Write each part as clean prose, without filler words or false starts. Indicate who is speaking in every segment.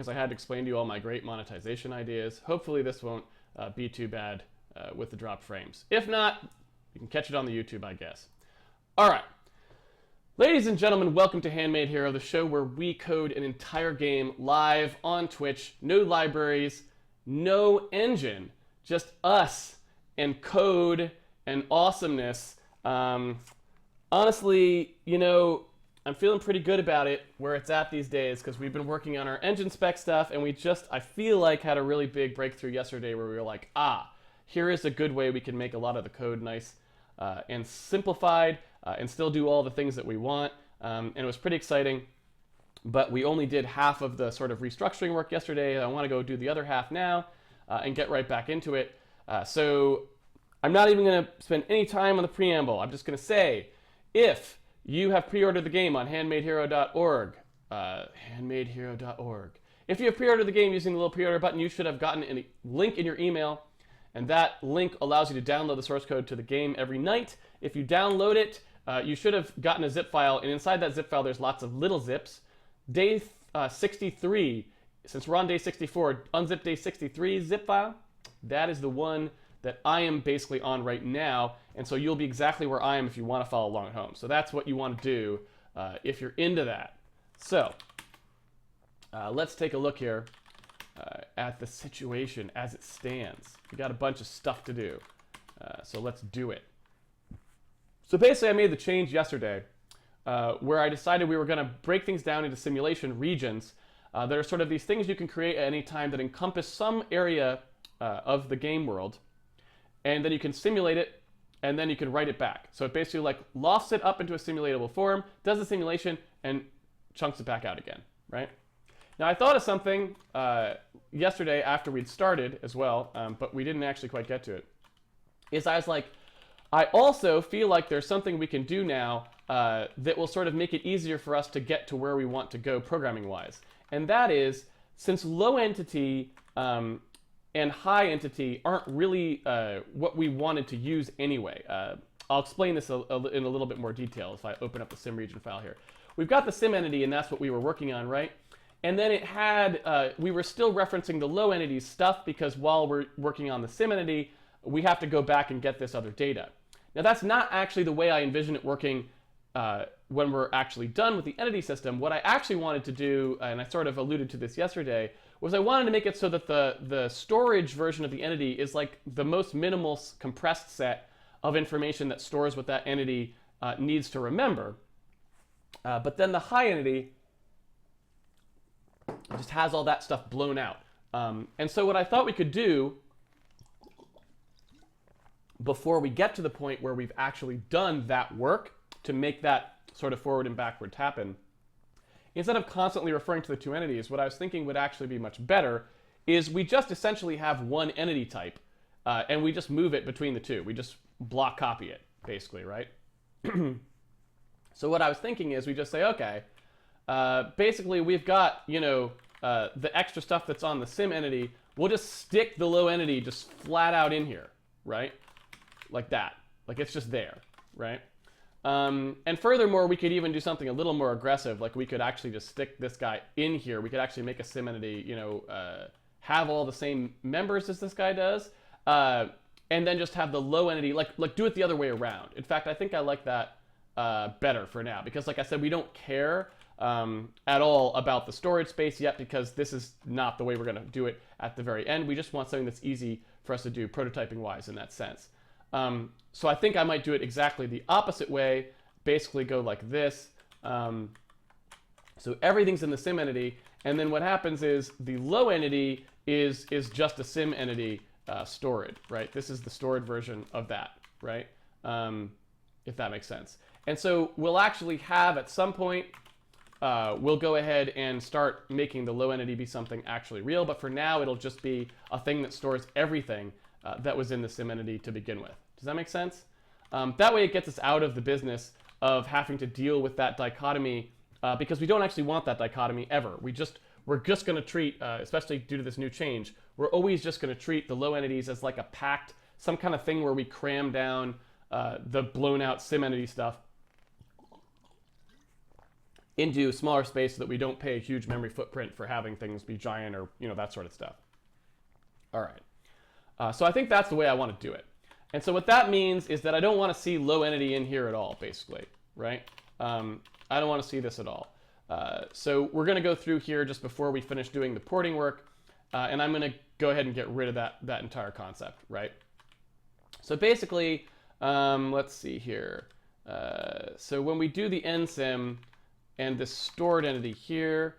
Speaker 1: because I had to explain to you all my great monetization ideas. Hopefully this won't be too bad with the dropped frames. If not, you can catch it on the YouTube, I guess. All right. Ladies and gentlemen, welcome to Handmade Hero, the show where we code an entire game live on Twitch. No libraries, no engine, just us and code and awesomeness. Honestly, you know, I'm feeling pretty good about it where it's at these days because we've been working on our engine spec stuff and I feel like had a really big breakthrough yesterday where we were like, here is a good way we can make a lot of the code nice and simplified and still do all the things that we want. And it was pretty exciting, but we only did half of the sort of restructuring work yesterday. I want to go do the other half now and get right back into it. So I'm not even going to spend any time on the preamble. I'm just going to say, if you have pre-ordered the game on handmadehero.org, handmadehero.org. If you have pre-ordered the game using the little pre-order button, you should have gotten a link in your email, and that link allows you to download the source code to the game every night. If you download it, you should have gotten a zip file, and inside that zip file there's lots of little zips. Day 63, since we're on day 64, unzip day 63 zip file, that is the one that I am basically on right now, and so you'll be exactly where I am if you want to follow along at home. So that's what you want to do if you're into that. So let's take a look here at the situation as it stands. We got a bunch of stuff to do, so let's do it. So basically I made the change yesterday where I decided we were going to break things down into simulation regions. There are sort of these things you can create at any time that encompass some area of the game world, and then you can simulate it, and then you can write it back. So it basically like lofts it up into a simulatable form, does the simulation, and chunks it back out again, right? Now I thought of something yesterday after we'd started as well, but we didn't actually quite get to it, is I was like, I also feel like there's something we can do now that will sort of make it easier for us to get to where we want to go programming-wise. And that is, since low entity and high entity aren't really what we wanted to use anyway. I'll explain this in a little bit more detail if I open up the sim region file here. We've got the sim entity, and that's what we were working on, right? And then it had, we were still referencing the low entity stuff because while we're working on the sim entity, we have to go back and get this other data. Now that's not actually the way I envision it working when we're actually done with the entity system. What I actually wanted to do, and I sort of alluded to this yesterday, was I wanted to make it so that the storage version of the entity is like the most minimal compressed set of information that stores what that entity needs to remember. But then the high entity just has all that stuff blown out. And so what I thought we could do before we get to the point where we've actually done that work to make that sort of forward and backwards happen, instead of constantly referring to the two entities, what I was thinking would actually be much better is we just essentially have one entity type and we just move it between the two. We just block copy it, basically, right? So what I was thinking is we just say, okay, basically we've got, you know, the extra stuff that's on the sim entity. We'll just stick the low entity just flat out in here, right? Like that. Like it's just there, right? And furthermore, we could even do something a little more aggressive. Like we could actually just stick this guy in here. We could actually make a sim entity, you know, have all the same members as this guy does, and then just have the low entity, like do it the other way around. In fact, I think I like that better for now because, like I said, we don't care at all about the storage space yet because this is not the way we're going to do it at the very end. We just want something that's easy for us to do prototyping-wise in that sense. So I think I might do it exactly the opposite way, basically go like this. So everything's in the sim entity, and then what happens is the low entity is just a sim entity stored, right? This is the stored version of that, right? If that makes sense. And so we'll actually have at some point, we'll go ahead and start making the low entity be something actually real, but for now it'll just be a thing that stores everything that was in the sim entity to begin with. Does that make sense? That way it gets us out of the business of having to deal with that dichotomy because we don't actually want that dichotomy ever. We're just going to treat, especially due to this new change, we're always just going to treat the low entities as like a packed, some kind of thing where we cram down the blown out sim entity stuff into a smaller space so that we don't pay a huge memory footprint for having things be giant or that sort of stuff. All right. So I think that's the way I want to do it. And so what that means is that I don't want to see low entity in here at all, basically, right? I don't want to see this at all. So we're going to go through here just before we finish doing the porting work, and I'm going to go ahead and get rid of that entire concept, right? So basically, let's see here. So when we do the nsim and this stored entity here,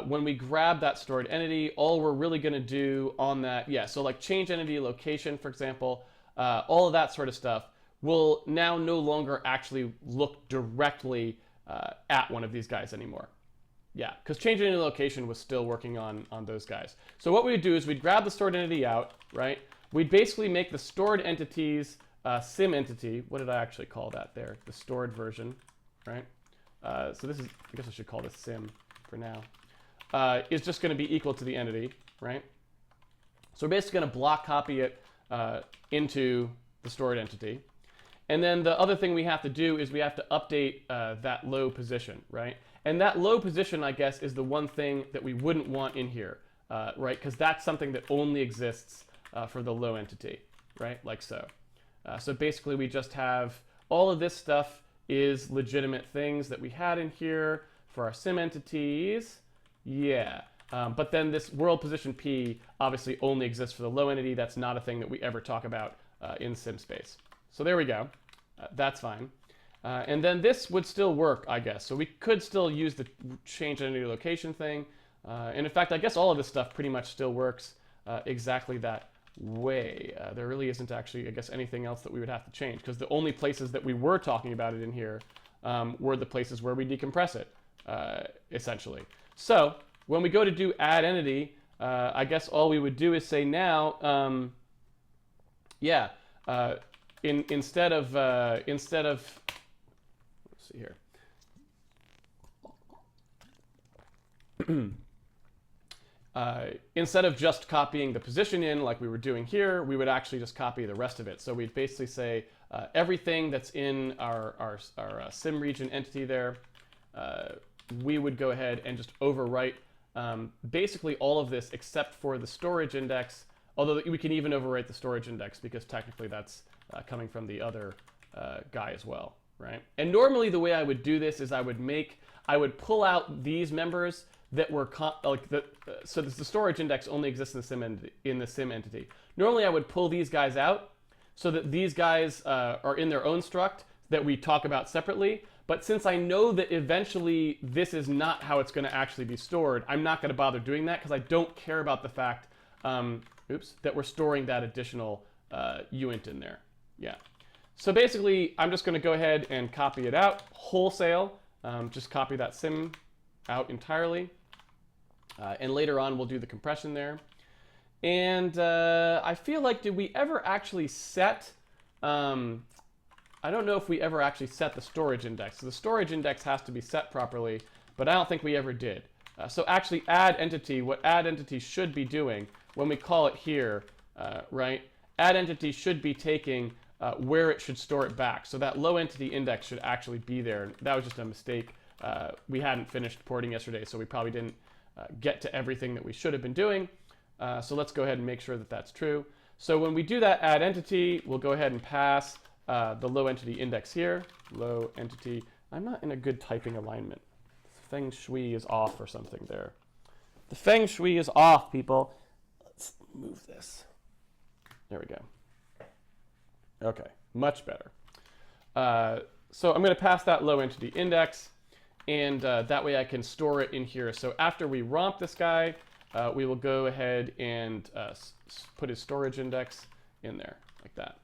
Speaker 1: when we grab that stored entity, all we're really going to do on that, so like change entity location, for example, all of that sort of stuff will now no longer actually look directly at one of these guys anymore. Yeah, because change entity location was still working on those guys. So what we would do is we'd grab the stored entity out, right? We'd basically make the stored entities sim entity. What did I actually call that there? The stored version, right? So this is, I guess I should call this sim for now, is just going to be equal to the entity, right? So we're basically going to block copy it into the stored entity. And then the other thing we have to do is we have to update that low position, right? And that low position, I guess, is the one thing that we wouldn't want in here, right? Because that's something that only exists for the low entity, right? Like so. So basically we just have all of this stuff is legitimate things that we had in here for our sim entities. Yeah. But then this world position P obviously only exists for the low entity. That's not a thing that we ever talk about in sim space. So there we go. That's fine. And then this would still work, I guess. So we could still use the change entity location thing. And in fact, I guess all of this stuff pretty much still works exactly that way. There really isn't actually, I guess, anything else that we would have to change, because the only places that we were talking about it in here were the places where we decompress it, essentially. So when we go to do add entity, I guess all we would do is say now, instead of let's see here. Instead of just copying the position in like we were doing here, we would actually just copy the rest of it. So we'd basically say everything that's in our sim region entity there, we would go ahead and just overwrite basically all of this except for the storage index, although we can even overwrite the storage index because technically that's coming from the other guy as well, right? And normally the way I would do this is I would pull out these members that were so the storage index only exists in the sim entity. Normally I would pull these guys out so that these guys are in their own struct that we talk about separately. But since I know that eventually this is not how it's going to actually be stored, I'm not going to bother doing that because I don't care about the fact that we're storing that additional uint in there. Yeah. So basically, I'm just going to go ahead and copy it out wholesale. Just copy that sim out entirely. And later on, we'll do the compression there. And I feel like, did we ever actually set... I don't know if we ever actually set the storage index. So the storage index has to be set properly, but I don't think we ever did. So actually add entity, what add entity should be doing when we call it here, right? Add entity should be taking where it should store it back. So that low entity index should actually be there. That was just a mistake. We hadn't finished porting yesterday, so we probably didn't get to everything that we should have been doing. So let's go ahead and make sure that that's true. So when we do that add entity, we'll go ahead and pass the low entity index here. Low entity. I'm not in a good typing alignment. Feng Shui is off or something there. The Feng Shui is off, people. Let's move this. There we go. Okay, much better. So I'm going to pass that low entity index, and that way I can store it in here. So after we romp this guy, we will go ahead and put his storage index in there, like that.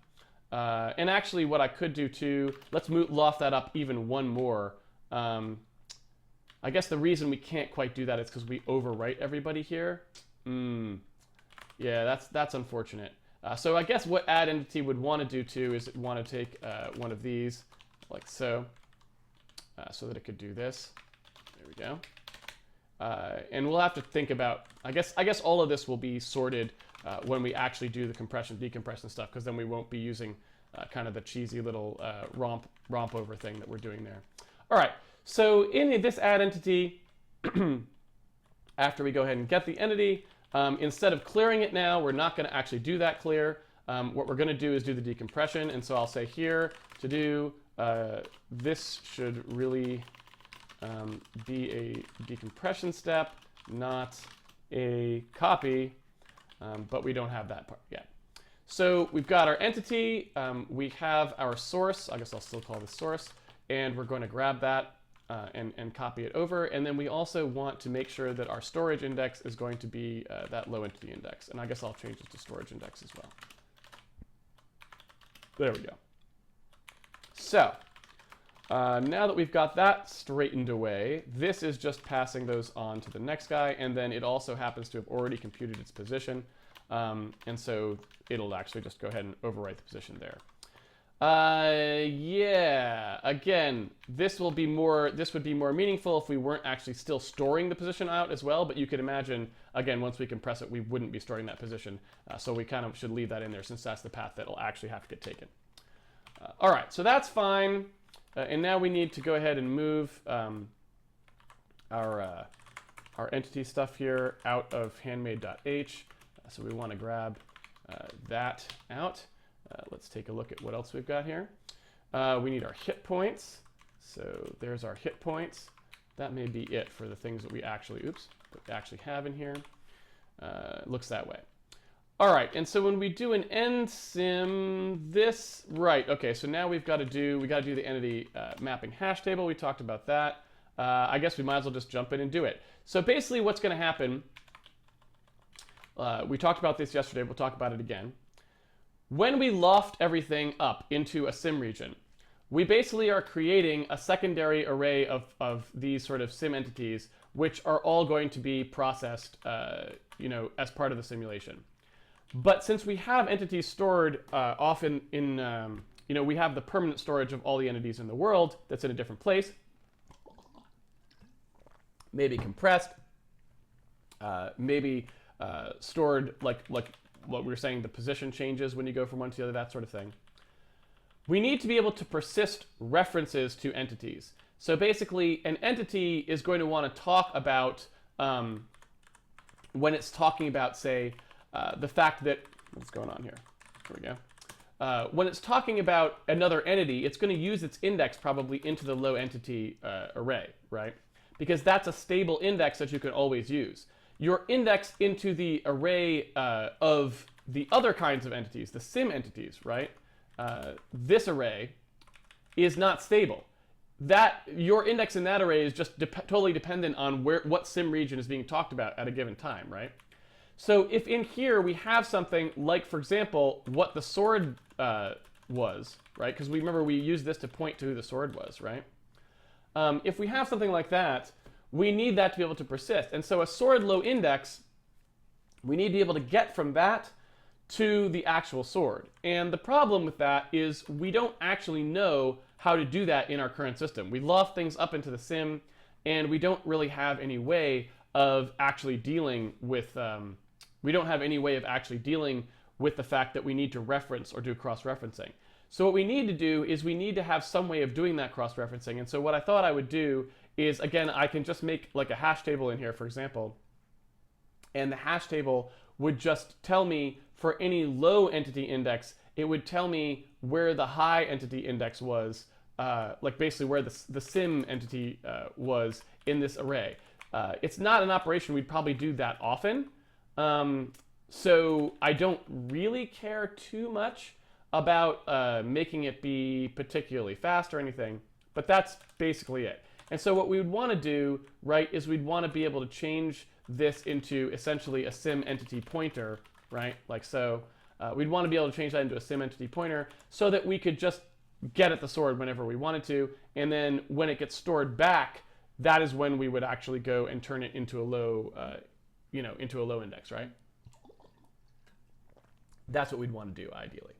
Speaker 1: And actually what I could do too, let's loft that up even one more. I guess the reason we can't quite do that is because we overwrite everybody here. Yeah, that's unfortunate. So I guess what add entity would want to do too is it want to take one of these, like so, so that it could do this. There we go. And we'll have to think about, I guess all of this will be sorted when we actually do the compression, decompression stuff, because then we won't be using kind of the cheesy little romp over thing that we're doing there. All right, So in this add entity, after we go ahead and get the entity, instead of clearing it now, we're not going to actually do that clear. What we're going to do is do the decompression. And so I'll say here to do, this should really be a decompression step, not a copy, but we don't have that part yet. So we've got our entity, we have our source, I guess I'll still call this source, and we're going to grab that and copy it over. And then we also want to make sure that our storage index is going to be that low entity index. And I guess I'll change it to storage index as well. There we go. So now that we've got that straightened away, this is just passing those on to the next guy, and then it also happens to have already computed its position, and so it'll actually just go ahead and overwrite the position there. Yeah, again, this would be more meaningful if we weren't actually still storing the position out as well, but you could imagine, again, once we compress it, we wouldn't be storing that position, so we kind of should leave that in there since that's the path that'll actually have to get taken. All right, so that's fine. And now we need to go ahead and move our entity stuff here out of handmade.h. So we want to grab that out. Let's take a look at what else we've got here. We need our hit points. So there's our hit points. That may be it for the things that we actually, that we actually have in here. Looks that way. All right, and so when we do an end sim, this, right, okay, so now we got to do the entity mapping hash table. We talked about that. I guess we might as well just jump in and do it. So basically what's going to happen, we talked about this yesterday, we'll talk about it again. When we loft everything up into a sim region, we basically are creating a secondary array of these sort of sim entities, which are all going to be processed, as part of the simulation. But since we have entities stored often in, we have the permanent storage of all the entities in the world that's in a different place, maybe compressed, maybe stored like what we were saying, the position changes when you go from one to the other, that sort of thing. We need to be able to persist references to entities. So basically, an entity is going to want to talk about, when it's talking about, say, the fact that, what's going on here? Here we go. When it's talking about another entity, it's going to use its index probably into the low entity array, right? Because that's a stable index that you can always use. Your index into the array of the other kinds of entities, the sim entities, right? This array is not stable. Your index in that array is just totally dependent on what sim region is being talked about at a given time, right? So if in here we have something like, for example, what the sword was, right? Because remember we used this to point to who the sword was, right? If we have something like that, we need that to be able to persist. And so a sword low index, we need to be able to get from that to the actual sword. And the problem with that is we don't actually know how to do that in our current system. We loft things up into the sim, and we don't really have any way of actually dealing with the fact that we need to reference or do cross-referencing. So what we need to do is we need to have some way of doing that cross-referencing. And so what I thought I would do is, again, I can just make like a hash table in here, for example, and the hash table would just tell me for any low entity index, it would tell me where the high entity index was, like basically where the sim entity was in this array. It's not an operation we'd probably do that often, so I don't really care too much about making it be particularly fast or anything, but that's basically it. And so what we would want to do, right, is we'd want to be able to change this into essentially a sim entity pointer, right, like so. We'd want to be able to change that into a sim entity pointer so that we could just get at the sword whenever we wanted to, and then when it gets stored back, that is when we would actually go and turn it into a low, into a low index, right? That's what we'd want to do, ideally.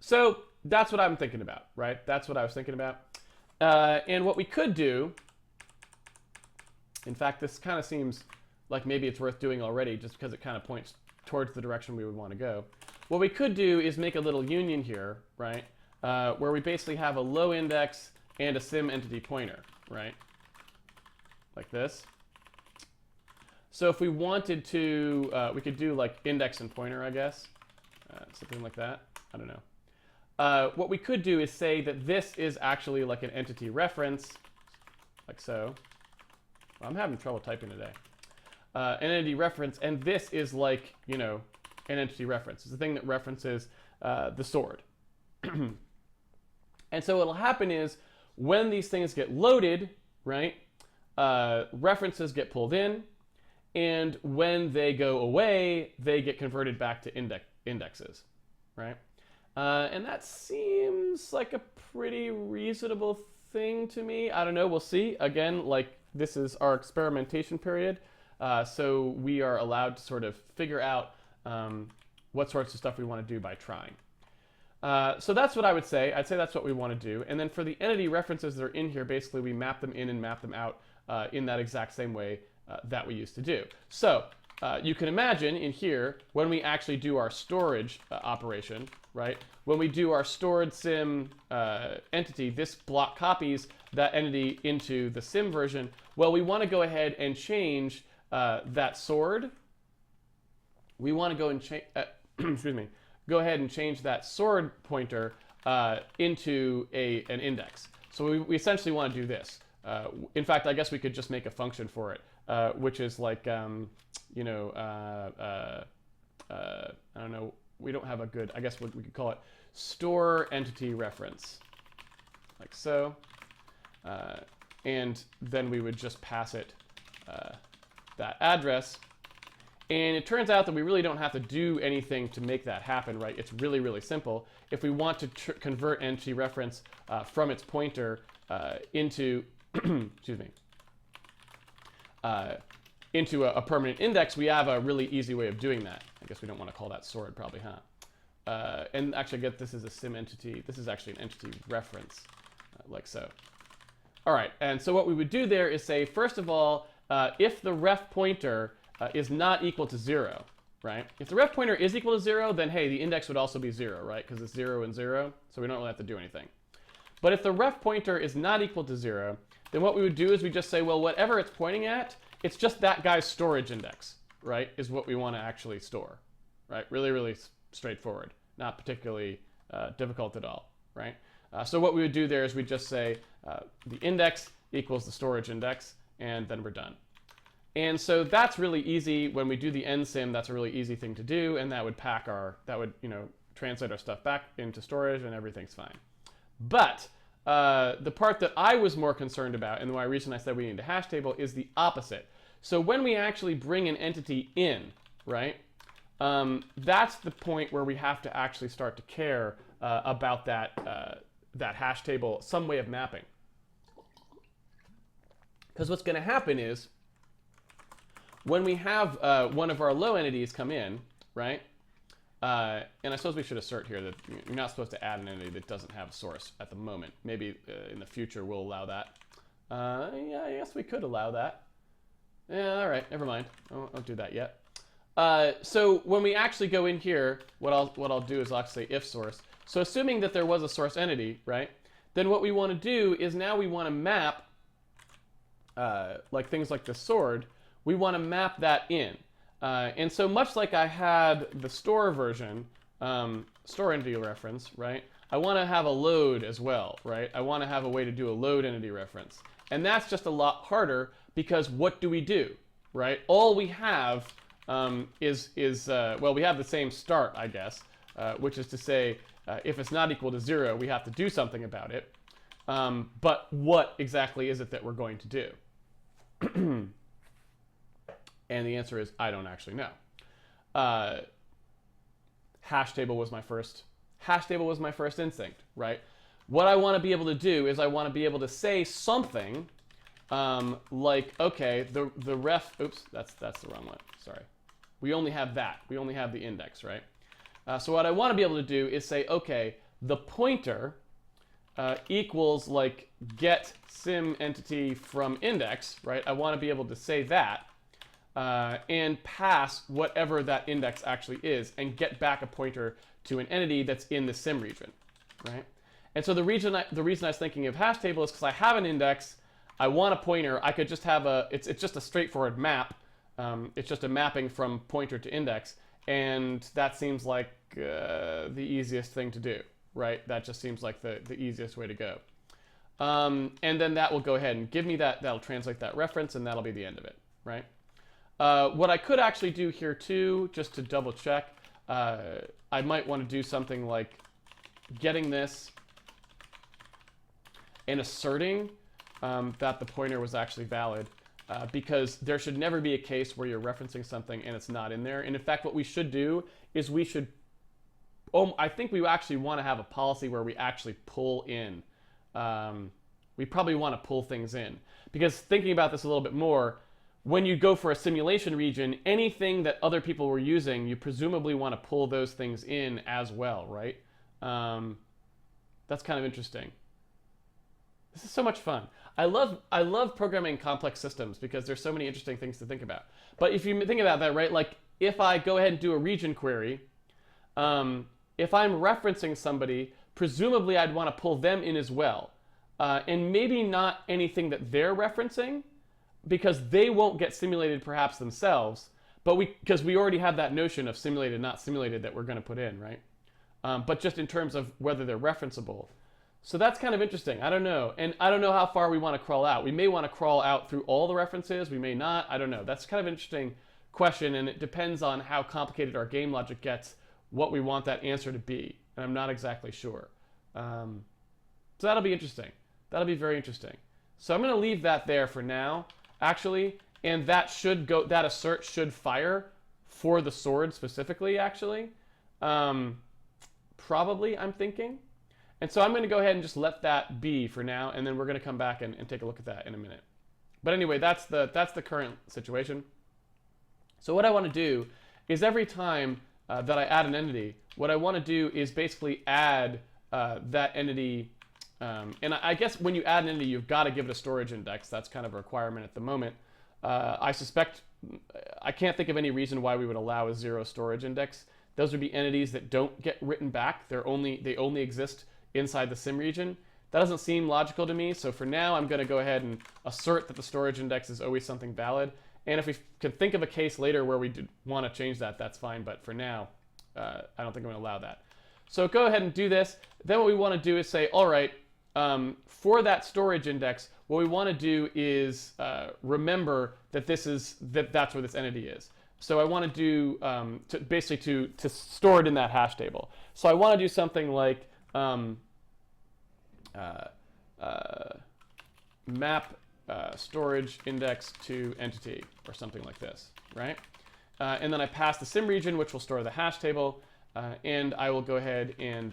Speaker 1: So that's what I'm thinking about, right? That's what I was thinking about. And what we could do, in fact, this kind of seems like maybe it's worth doing already just because it kind of points towards the direction we would want to go. What we could do is make a little union here, right? Where we basically have a low index and a sim entity pointer, right? Like this. So if we wanted to, we could do like index and pointer, I guess. Something like that. I don't know. What we could do is say that this is actually like an entity reference, like so. Well, I'm having trouble typing today. An entity reference, and this is like, you know, an entity reference. It's the thing that references the sword. And so what'll happen is when these things get loaded, right, references get pulled in, and when they go away, they get converted back to indexes, right? And that seems like a pretty reasonable thing to me. I don't know, we'll see. Again, like this is our experimentation period, so we are allowed to sort of figure out what sorts of stuff we want to do by trying. So that's what I would say. I'd say that's what we want to do. And then for the entity references that are in here, basically we map them in and map them out in that exact same way that we used to do. So you can imagine in here, when we actually do our storage operation, right? When we do our stored sim entity, this block copies that entity into the sim version. Well, we want to go ahead and change that sword. We want to go and change, excuse me, go ahead and change that sword pointer into an index. So we essentially want to do this. In fact, I guess we could just make a function for it, which is like, you know, I don't know, we don't have a good, I guess we could call it store entity reference, like so. And then we would just pass it that address. And it turns out that we really don't have to do anything to make that happen, right? It's really, really simple. If we want to convert entity reference from its pointer into, excuse me, into a permanent index, we have a really easy way of doing that. I guess we don't want to call that sword, probably, huh? And actually, I get this is a sim entity. This is actually an entity reference, like so. All right, and so what we would do there is say, first of all, if the ref pointer is not equal to 0, right? If the ref pointer is equal to 0, then hey, the index would also be 0, right? Because it's 0 and 0, so we don't really have to do anything. But if the ref pointer is not equal to 0, then what we would do is we just say, well, whatever it's pointing at, it's just that guy's storage index, right? Is what we want to actually store, right? Really, really straightforward, not particularly difficult at all, right? So what we would do there is we just say the index equals the storage index, and then we're done. And so that's really easy. When we do the nsim, that's a really easy thing to do, and that would pack our, that would, you know, translate our stuff back into storage, and everything's fine. But the part that I was more concerned about, and the reason I said we need a hash table, is the opposite. So when we actually bring an entity in, right, that's the point where we have to actually start to care about that, that hash table, some way of mapping. Because what's going to happen is, when we have one of our low entities come in, right, and I suppose we should assert here that you're not supposed to add an entity that doesn't have a source at the moment. Maybe in the future we'll allow that. Yeah, I guess we could allow that. Yeah, all right, never mind. I won't do that yet. So when we actually go in here, what I'll do is I'll actually say if source. So assuming that there was a source entity, right, then what we want to do is now we want to map, like things like the sword, we want to map that in. And so much like I had the store version, store entity reference, right? I want to have a load as well, right? I want to have a way to do a load entity reference. And that's just a lot harder because what do we do, right? All we have is well, we have the same start, I guess, which is to say, if it's not equal to 0, we have to do something about it. But what exactly is it that we're going to do? And the answer is, I don't actually know. Hash table was my first instinct, right? What I want to be able to do is I want to be able to say something like, okay, the ref, oops, that's the wrong one, sorry. We only have that. We only have the index, right? So what I want to be able to do is say, okay, the pointer equals like get sim entity from index, right? I want to be able to say that. And pass whatever that index actually is and get back a pointer to an entity that's in the sim region, right? And so the reason I was thinking of hash table is because I have an index, I want a pointer, I could just have it's just a straightforward map. It's just a mapping from pointer to index, and that seems like the easiest thing to do, right? That just seems like the easiest way to go. And then that will go ahead and give me that'll translate that reference, and that'll be the end of it, right? What I could actually do here too, just to double check, I might want to do something like getting this and asserting that the pointer was actually valid, because there should never be a case where you're referencing something and it's not in there. And in fact, what we should do is I think we actually want to have a policy where we actually pull in. We probably want to pull things in, because thinking about this a little bit more, when you go for a simulation region, anything that other people were using, you presumably want to pull those things in as well, right? That's kind of interesting. This is so much fun. I love programming complex systems because there's so many interesting things to think about. But if you think about that, right, like if I go ahead and do a region query, if I'm referencing somebody, presumably I'd want to pull them in as well. And maybe not anything that they're referencing, because they won't get simulated perhaps themselves, but because we already have that notion of simulated, not simulated that we're going to put in, right? But just in terms of whether they're referenceable. So that's kind of interesting. I don't know. And I don't know how far we want to crawl out. We may want to crawl out through all the references. We may not. I don't know. That's kind of an interesting question, and it depends on how complicated our game logic gets, what we want that answer to be. And I'm not exactly sure. So that'll be interesting. That'll be very interesting. So I'm going to leave that there for now, actually. And that assert should fire for the sword specifically, actually. Probably, I'm thinking. And so I'm going to go ahead and just let that be for now, and then we're going to come back and take a look at that in a minute. But anyway, that's the current situation. So what I want to do is every time that I add an entity, what I want to do is basically add that entity. And I guess when you add an entity, you've got to give it a storage index. That's kind of a requirement at the moment. I suspect, I can't think of any reason why we would allow a 0 storage index. Those would be entities that don't get written back. They only exist inside the sim region. That doesn't seem logical to me. So for now, I'm going to go ahead and assert that the storage index is always something valid. And if we can think of a case later where we want to change that, that's fine. But for now, I don't think I'm going to allow that. So go ahead and do this. Then what we want to do is say, all right, for that storage index, what we want to do is remember that that's where this entity is. So I want to do basically to store it in that hash table. So I want to do something like map storage index to entity, or something like this, right? And then I pass the sim region, which will store the hash table, and I will go ahead and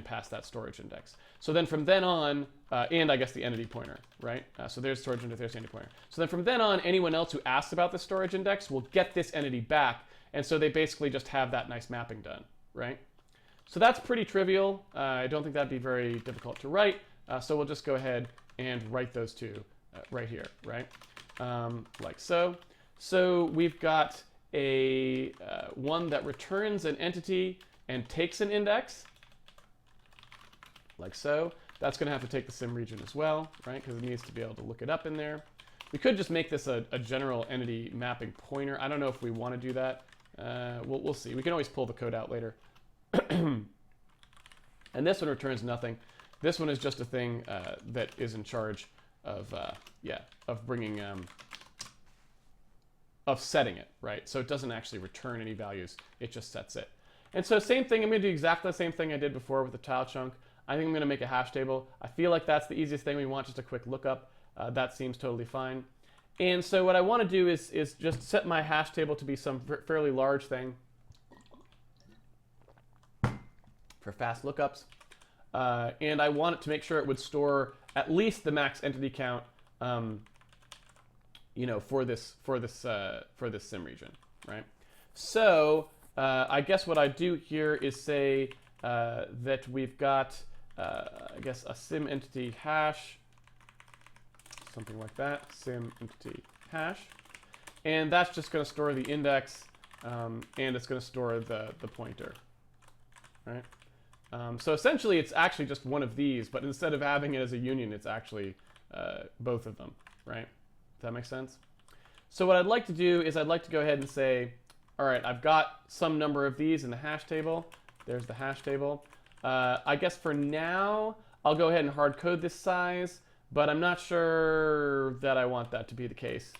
Speaker 1: pass that storage index. So then from then on, and I guess the entity pointer, right? So there's storage index, there's the entity pointer. So then from then on, anyone else who asks about the storage index will get this entity back, and so they basically just have that nice mapping done, right? So that's pretty trivial. I don't think that'd be very difficult to write. So we'll just go ahead and write those two right here, right? Like so. So we've got a one that returns an entity and takes an index, like so. That's going to have to take the sim region as well, right? Because it needs to be able to look it up in there. We could just make this a general entity mapping pointer. I don't know if we want to do that. We'll see. We can always pull the code out later. And this one returns nothing. This one is just a thing that is in charge of bringing of setting it, right? So it doesn't actually return any values. It just sets it. And so same thing. I'm going to do exactly the same thing I did before with the tile chunk. I think I'm going to make a hash table. I feel like that's the easiest thing we want, just a quick lookup. That seems totally fine. And so what I want to do is just set my hash table to be some fairly large thing for fast lookups. And I want it to make sure it would store at least the max entity count, for this sim region, right? So I guess what I do here is say that we've got, I guess, a sim entity hash, something like that, sim entity hash, and that's just going to store the index, and it's going to store the pointer, right? So essentially, it's actually just one of these, but instead of having it as a union, it's actually both of them, right? Does that make sense? So what I'd like to do is I'd like to go ahead and say, all right, I've got some number of these in the hash table. There's the hash table. I guess for now, I'll go ahead and hard code this size, but I'm not sure that I want that to be the case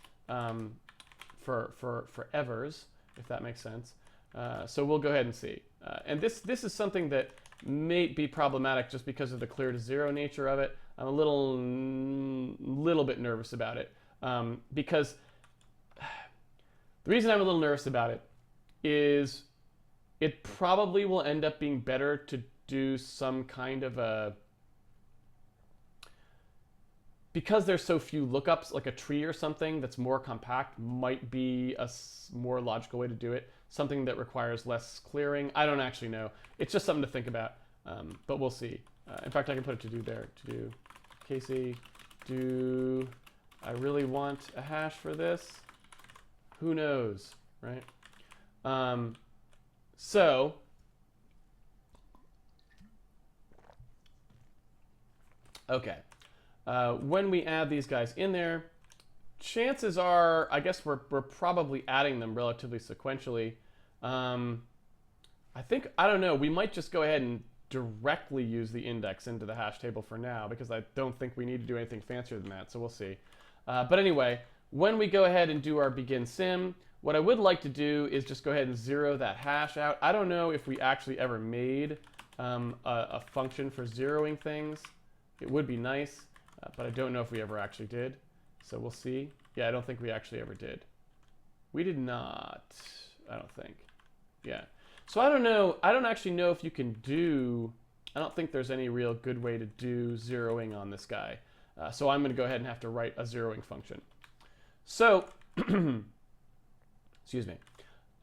Speaker 1: for evers, if that makes sense. So we'll go ahead and see. And this is something that may be problematic just because of the clear to zero nature of it. I'm a little bit nervous about it because the reason I'm a little nervous about it is it probably will end up being better to do some kind of a, because there's so few lookups, like a tree or something that's more compact might be a more logical way to do it. Something that requires less clearing. I don't actually know. It's just something to think about, but we'll see. In fact, I can put it to do there. To do, Casey, do I really want a hash for this? Who knows, right? So okay, when we add these guys in there, chances are, I guess we're probably adding them relatively sequentially. I think, I don't know, we might just go ahead and directly use the index into the hash table for now, because I don't think we need to do anything fancier than that, so we'll see. But anyway, when we go ahead and do our begin sim, what I would like to do is just go ahead and zero that hash out. I don't know if we actually ever made a function for zeroing things. It would be nice, but I don't know if we ever actually did. So we'll see. Yeah, I don't think we actually ever did. We did not, I don't think. Yeah. So I don't know. I don't actually know if you can do, I don't think there's any real good way to do zeroing on this guy. So I'm going to go ahead and have to write a zeroing function. So, excuse me.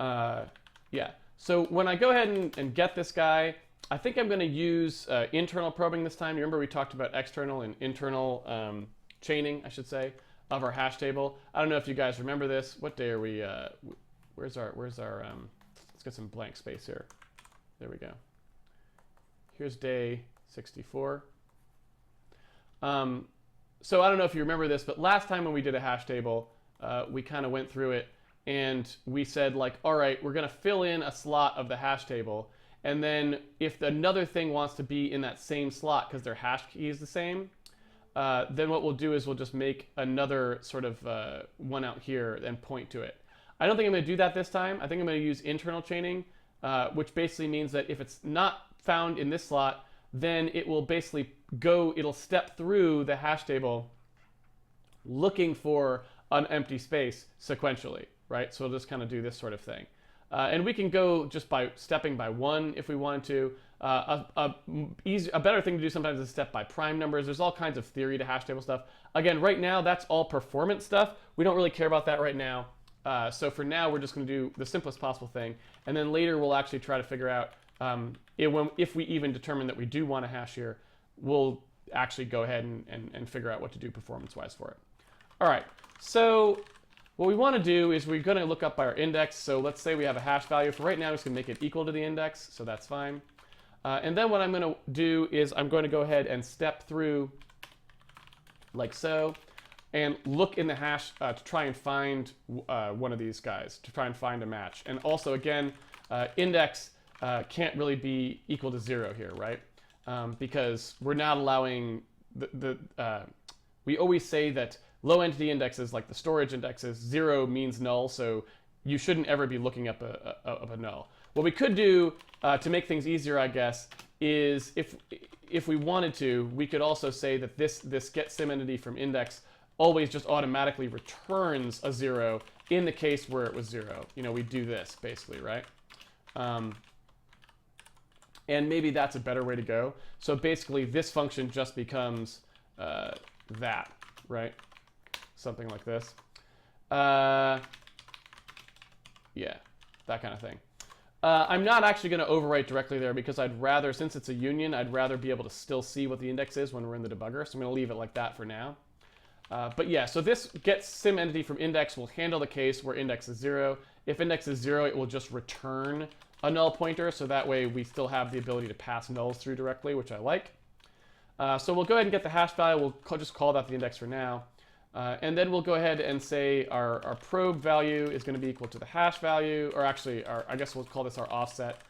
Speaker 1: Yeah. So when I go ahead and get this guy, I think I'm going to use internal probing this time. You remember we talked about external and internal chaining, I should say, of our hash table. I don't know if you guys remember this. What day are we? Where's our? Let's get some blank space here. There we go. Here's day 64. So I don't know if you remember this, but last time when we did a hash table, we kind of went through it and we said like, all right, we're going to fill in a slot of the hash table. And then if another thing wants to be in that same slot because their hash key is the same, then what we'll do is we'll just make another sort of one out here and point to it. I don't think I'm going to do that this time. I think I'm going to use internal chaining, which basically means that if it's not found in this slot, then it will basically go, it'll step through the hash table looking for an empty space sequentially, right? So it'll just kind of do this sort of thing. And we can go just by stepping by one if we wanted to. A better thing to do sometimes is step by prime numbers. There's all kinds of theory to hash table stuff. Again, right now, that's all performance stuff. We don't really care about that right now. So for now, we're just going to do the simplest possible thing. And then later, we'll actually try to figure out if we even determine that we do want a hash here, we'll actually go ahead and figure out what to do performance-wise for it. All right, so what we want to do is we're going to look up by our index. So let's say we have a hash value. For right now, I'm just going to make it equal to the index, so that's fine. And then what I'm going to do is I'm going to go ahead and step through like so and look in the hash to try and find one of these guys, to try and find a match. And also, again, index can't really be equal to 0 here, right? Because we're not allowing we always say that low entity indexes, like the storage indexes, 0 means null, so you shouldn't ever be looking up a null. What we could do to make things easier, I guess, is if we wanted to, we could also say that this get sim entity from index always just automatically returns a 0 in the case where it was 0. You know, we do this basically, right? And maybe that's a better way to go. So basically, this function just becomes that, right? Something like this. Yeah, that kind of thing. I'm not actually going to overwrite directly there because I'd rather, since it's a union, I'd rather be able to still see what the index is when we're in the debugger. So I'm going to leave it like that for now. But yeah, so this get sim entity from index will handle the case where index is 0. If index is 0, it will just return a null pointer, so that way we still have the ability to pass nulls through directly, which I like. So we'll go ahead and get the hash value. We'll just call that the index for now. And then we'll go ahead and say our probe value is going to be equal to the hash value, or actually, I guess we'll call this our offset.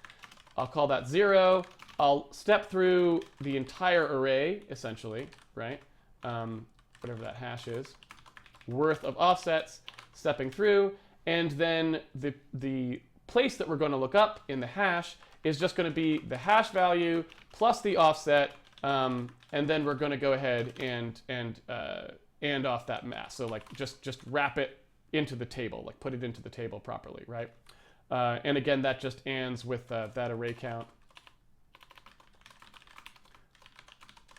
Speaker 1: I'll call that 0. I'll step through the entire array, essentially, right? Whatever that hash is, worth of offsets, stepping through, and then the place that we're going to look up in the hash is just going to be the hash value plus the offset, and then we're going to go ahead and off that mask. So like just wrap it into the table, like put it into the table properly, right? And again, that just ends with that array count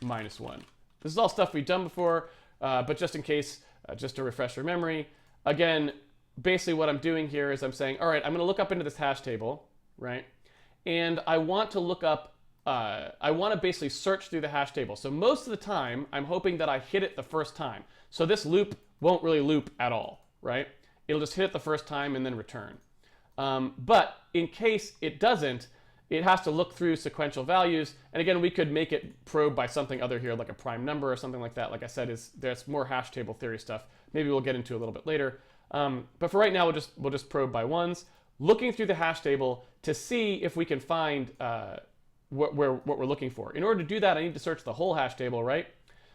Speaker 1: -1. This is all stuff we've done before, but just in case, just to refresh your memory, again, basically what I'm doing here is I'm saying, all right, I'm going to look up into this hash table, right? And I want to look up, I want to basically search through the hash table. So most of the time, I'm hoping that I hit it the first time. So this loop won't really loop at all, right? It'll just hit it the first time and then return. But in case it doesn't, it has to look through sequential values. And again, we could make it probe by something other here, like a prime number or something like that. Like I said, there's more hash table theory stuff. Maybe we'll get into a little bit later. But for right now, we'll just probe by ones, looking through the hash table to see if we can find what we're looking for. In order to do that, I need to search the whole hash table, right?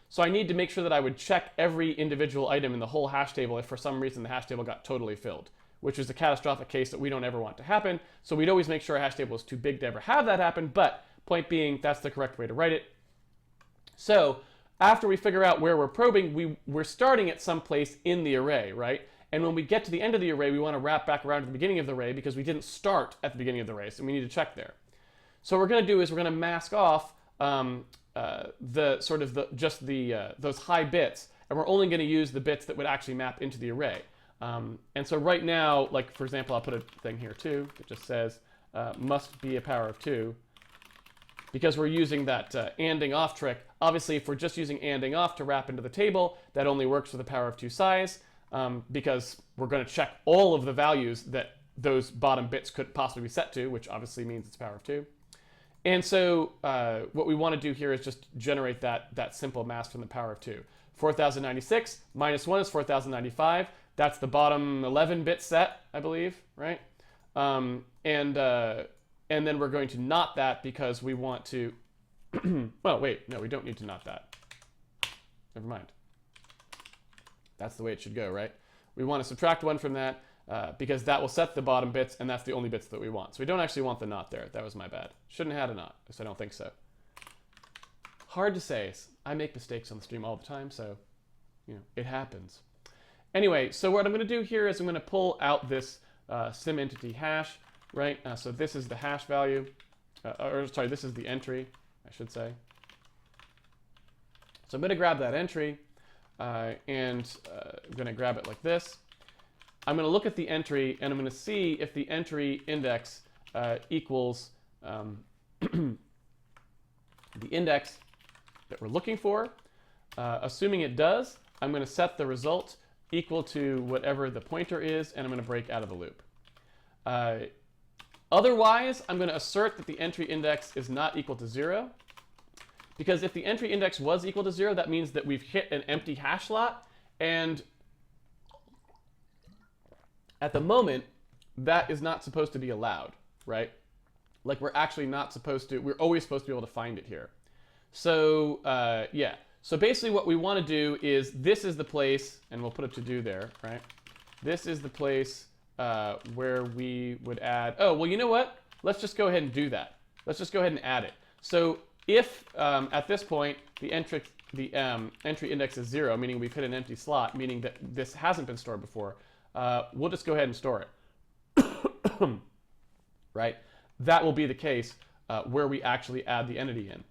Speaker 1: So I need to make sure that I would check every individual item in the whole hash table if for some reason the hash table got totally filled, which is a catastrophic case that we don't ever want to happen. So we'd always make sure our hash table is too big to ever have that happen, but point being, that's the correct way to write it. So after we figure out where we're probing, we're starting at some place in the array, right? And when we get to the end of the array, we want to wrap back around to the beginning of the array because we didn't start at the beginning of the array, so we need to check there. So what we're going to do is we're going to mask off those high bits, and we're only going to use the bits that would actually map into the array. And so right now, like for example, I'll put a thing here too that just says must be a power of 2, because we're using that anding off trick. Obviously, if we're just using anding off to wrap into the table, that only works with a power of 2 size, because we're going to check all of the values that those bottom bits could possibly be set to, which obviously means it's power of 2. And so what we want to do here is just generate that simple mask from the power of 2. 4096 minus 1 is 4095. That's the bottom 11-bit set, I believe, right? And then we're going to knot that because we want to... well, wait, no, we don't need to knot that. Never mind. That's the way it should go, right? We want to subtract 1 from that because that will set the bottom bits, and that's the only bits that we want. So we don't actually want the knot there. That was my bad. Shouldn't have had a knot, so I don't think so. Hard to say. I make mistakes on the stream all the time, so it happens. Anyway, so what I'm going to do here is I'm going to pull out this sim entity hash, right? So this is the hash value, or sorry, this is the entry, I should say. So I'm going to grab that entry, and I'm going to grab it like this. I'm going to look at the entry, and I'm going to see if the entry index equals the index that we're looking for. Assuming it does, I'm going to set the result equal to whatever the pointer is, and I'm going to break out of the loop. Otherwise, I'm going to assert that the entry index is not equal to 0, because if the entry index was equal to 0, that means that we've hit an empty hash slot, and at the moment, that is not supposed to be allowed, right? Like we're actually not supposed to, we're always supposed to be able to find it here. So yeah, so basically what we want to do is, this is the place, and we'll put a to-do there, right? This is the place where we would add, oh, well, you know what? Let's just go ahead and do that. Let's just go ahead and add it. So if at this point the entry index is 0, meaning we've hit an empty slot, meaning that this hasn't been stored before, we'll just go ahead and store it. Right? That will be the case where we actually add the entity in.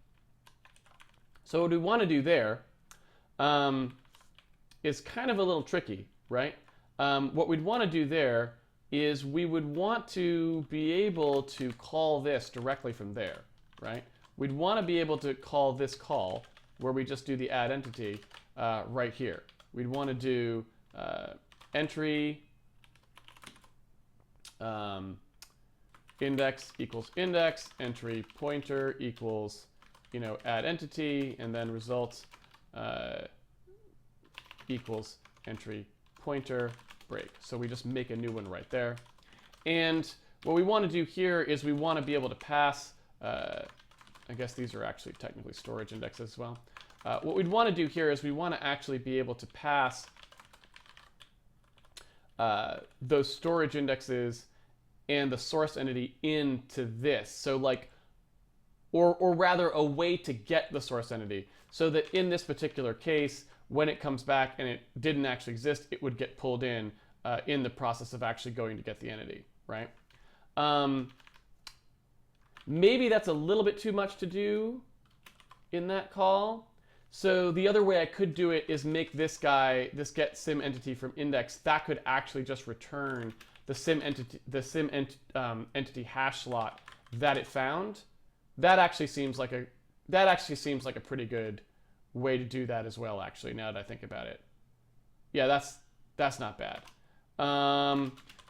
Speaker 1: So what we want to do there is kind of a little tricky, right? What we'd want to do there is we would want to be able to call this directly from there, right? We'd want to be able to call this call where we just do the add entity right here. We'd want to do entry index equals index, entry pointer equals, add entity, and then results equals entry pointer break. So we just make a new one right there. And what we want to do here is we want to be able to pass, I guess these are actually technically storage indexes as well. What we'd want to do here is we want to actually be able to pass those storage indexes and the source entity into this. So like, or rather a way to get the source entity, so that in this particular case, when it comes back and it didn't actually exist, it would get pulled in the process of actually going to get the entity, right? Maybe that's a little bit too much to do in that call. So the other way I could do it is make this guy, this get sim entity from index, that could actually just return the sim entity hash slot that it found. That actually seems like a pretty good way to do that as well, actually, now that I think about it. Yeah, that's not bad.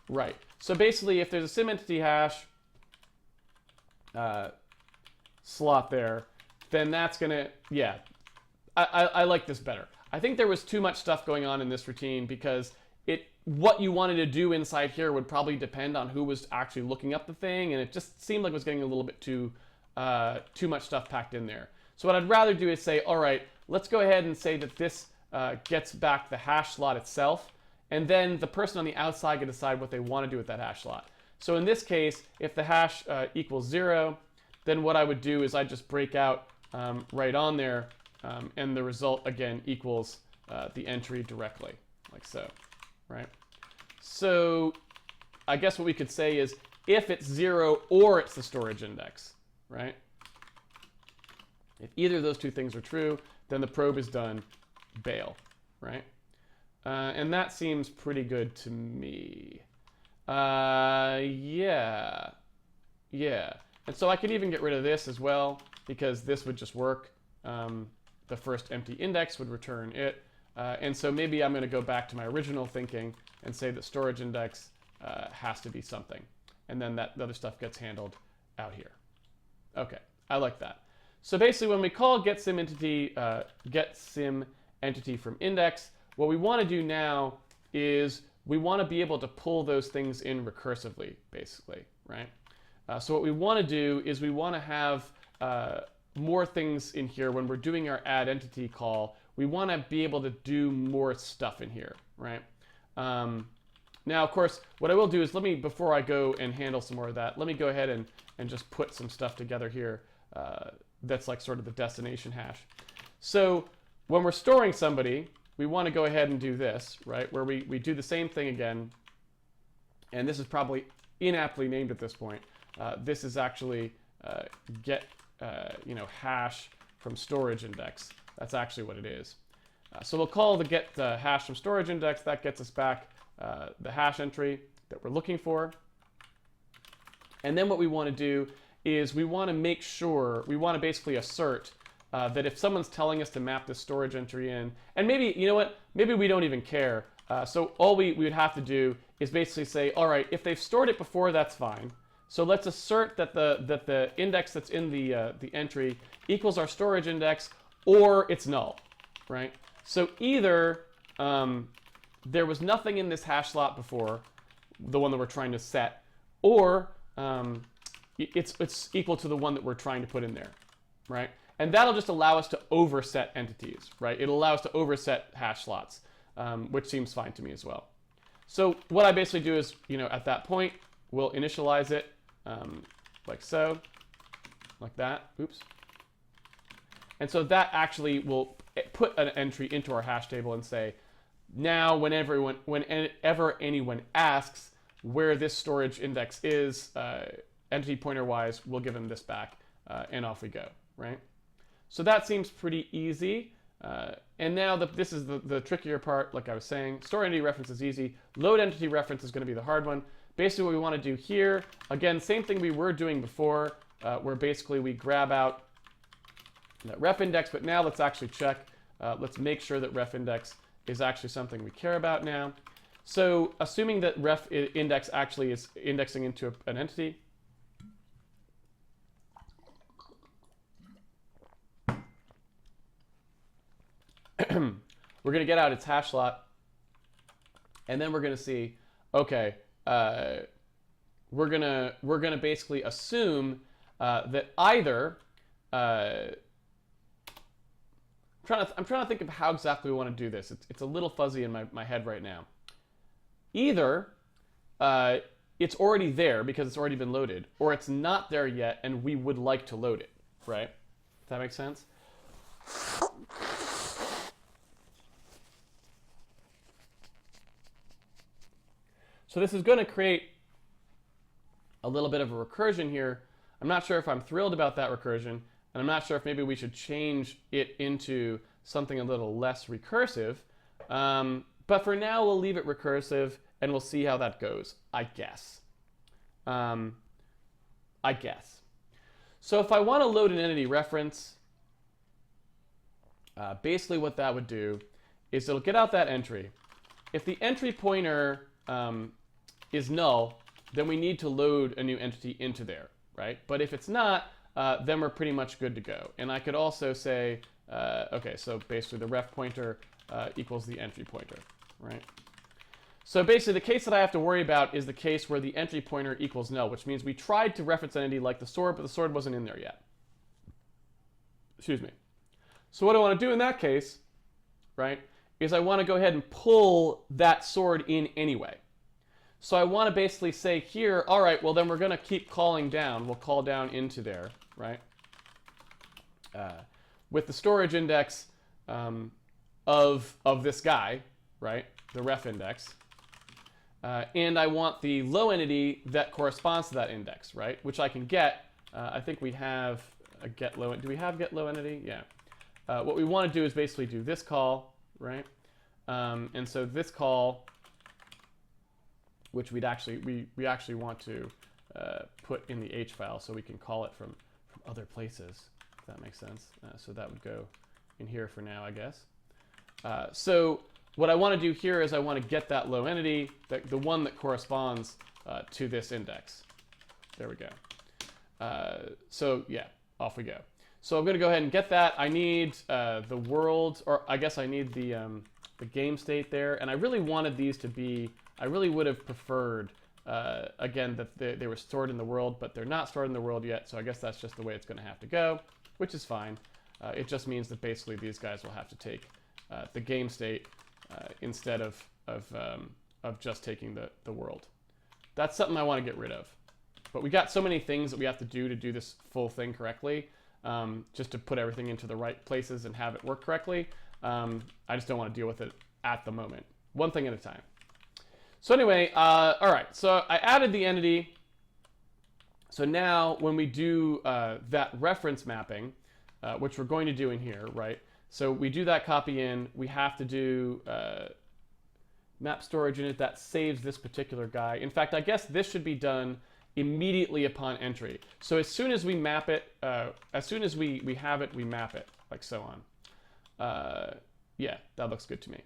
Speaker 1: Right. So basically, if there's a sim entity hash slot there, then that's gonna, yeah, I like this better. I think there was too much stuff going on in this routine because what you wanted to do inside here would probably depend on who was actually looking up the thing, and it just seemed like it was getting a little bit too much stuff packed in there. So what I'd rather do is say, all right, let's go ahead and say that this gets back the hash slot itself, and then the person on the outside can decide what they want to do with that hash slot. So in this case, if the hash equals 0, then what I would do is I'd just break out right on there, and the result, again, equals the entry directly, like so, right? So I guess what we could say is if it's 0 or it's the storage index, right? If either of those two things are true, then the probe is done, bail, right? And that seems pretty good to me. Yeah. And so I could even get rid of this as well, because this would just work. The first empty index would return it. And so maybe I'm going to go back to my original thinking and say that storage index has to be something. And then that other stuff gets handled out here. Okay, I like that. So basically when we call get sim entity from index, what we want to do now is we want to be able to pull those things in recursively, basically, right? So what we want to do is we want to have more things in here when we're doing our add entity call. We want to be able to do more stuff in here, right? Now, of course, what I will do is before I go and handle some more of that, let me go ahead and just put some stuff together here that's like sort of the destination hash. So when we're storing somebody, we want to go ahead and do this, right? Where we do the same thing again. And this is probably inaptly named at this point. This is actually get hash from storage index. That's actually what it is. So we'll call the get hash from storage index. That gets us back the hash entry that we're looking for. And then what we want to do is we want to make sure, we want to basically assert that if someone's telling us to map this storage entry in, and maybe, you know what, maybe we don't even care. So all we would have to do is basically say, all right, if they've stored it before, that's fine. So let's assert that the index that's in the entry equals our storage index, or it's null, right? So either there was nothing in this hash slot before, the one that we're trying to set, or it's equal to the one that we're trying to put in there, right? And that'll just allow us to overset entities, right? It'll allow us to overset hash slots, which seems fine to me as well. So what I basically do is, at that point, we'll initialize it like so, like that. Oops. And so that actually will put an entry into our hash table and say, now whenever anyone asks where this storage index is, entity pointer wise, we'll give them this back, and off we go, right? So that seems pretty easy. And now this is the trickier part, like I was saying. Store entity reference is easy. Load entity reference is going to be the hard one. Basically what we want to do here, again, same thing we were doing before, where basically we grab out that ref index, but now let's actually check. Let's make sure that ref index is actually something we care about now. So assuming that ref index actually is indexing into an entity, we're going to get out its hash slot, and then we're going to see, okay, we're gonna basically assume that either I'm trying to think of how exactly we want to do this. It's a little fuzzy in my head right now. Either it's already there because it's already been loaded, or it's not there yet and we would like to load it, right? Does that make sense? So this is going to create a little bit of a recursion here. I'm not sure if I'm thrilled about that recursion, and I'm not sure if maybe we should change it into something a little less recursive. But for now, we'll leave it recursive, and we'll see how that goes, I guess. So if I want to load an entity reference, basically what that would do is it'll get out that entry. If the entry pointer is null, then we need to load a new entity into there, right? But if it's not, then we're pretty much good to go. And I could also say, okay, so basically the ref pointer equals the entry pointer, right? So basically the case that I have to worry about is the case where the entry pointer equals null, which means we tried to reference an entity like the sword, but the sword wasn't in there yet. Excuse me. So what I want to do in that case, right, is I want to go ahead and pull that sword in anyway. So I want to basically say here, all right, well then we're going to keep calling down. We'll call down into there, right? With the storage index of this guy, right? The ref index. And I want the low entity that corresponds to that index, right? Which I can get. I think we have a get low. Do we have get low entity? Yeah. What we want to do is basically do this call, right? And so this call, which we actually want to put in the H file so we can call it from other places, if that makes sense. So that would go in here for now, I guess. So what I want to do here is I want to get that low entity, the one that corresponds to this index. There we go. So yeah, off we go. So I'm going to go ahead and get that. I need the world, or I guess I need the game state there. And I really wanted these to be, I really would have preferred, again, that they were stored in the world, but they're not stored in the world yet. So I guess that's just the way it's going to have to go, which is fine. It just means that basically these guys will have to take the game state instead of just taking the world. That's something I want to get rid of. But we got so many things that we have to do this full thing correctly, just to put everything into the right places and have it work correctly. I just don't want to deal with it at the moment. One thing at a time. So anyway, all right, so I added the entity. So now when we do that reference mapping, which we're going to do in here, right? So we do that copy in, we have to do map storage init that saves this particular guy. In fact, I guess this should be done immediately upon entry. So as soon as we map it, as soon as we have it, we map it, like so on. Yeah, that looks good to me.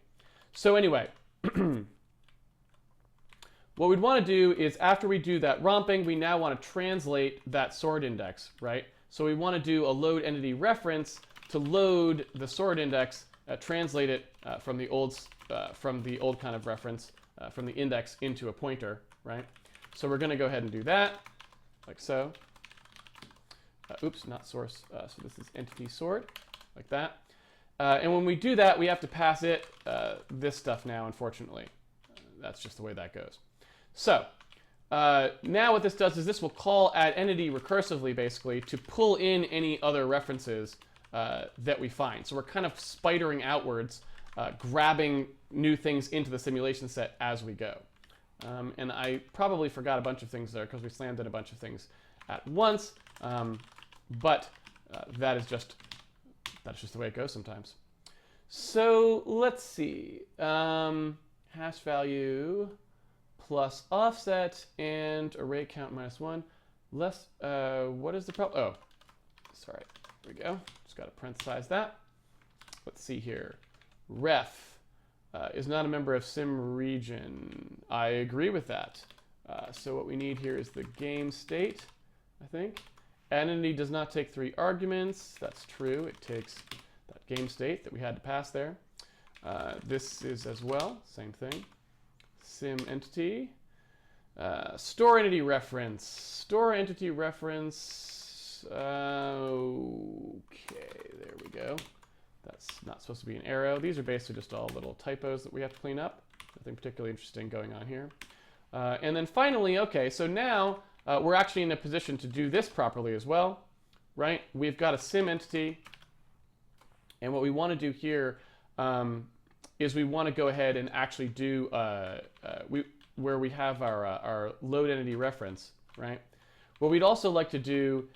Speaker 1: So anyway, what we'd want to do is after we do that romping, we now want to translate that sword index, right? So we want to do a load entity reference to load the sword index, translate it from the old kind of reference, from the index into a pointer, right? So we're going to go ahead and do that, like so. Oops, not source. So this is entity sword, like that. And when we do that, we have to pass it this stuff now, unfortunately. That's just the way that goes. So now what this does is this will call add entity recursively, basically, to pull in any other references that we find. So we're kind of spidering outwards, grabbing new things into the simulation set as we go. And I probably forgot a bunch of things there because we slammed in a bunch of things at once. But that is just the way it goes sometimes. So let's see. Hash value plus offset and array count -1. Less, what is the problem? Oh, sorry. There we go. Just got to parenthesize that. Let's see here. Ref is not a member of sim region. I agree with that. So what we need here is the game state, I think. Entity does not take 3 arguments. That's true. It takes that game state that we had to pass there. This is as well, same thing. Sim entity. Store entity reference. Store entity reference. Okay, there we go. That's not supposed to be an arrow. These are basically just all little typos that we have to clean up. Nothing particularly interesting going on here. And then finally, okay, so now we're actually in a position to do this properly as well, right? We've got a sim entity, and what we want to do here is we want to go ahead and actually do where we have our load entity reference, right? What we'd also like to do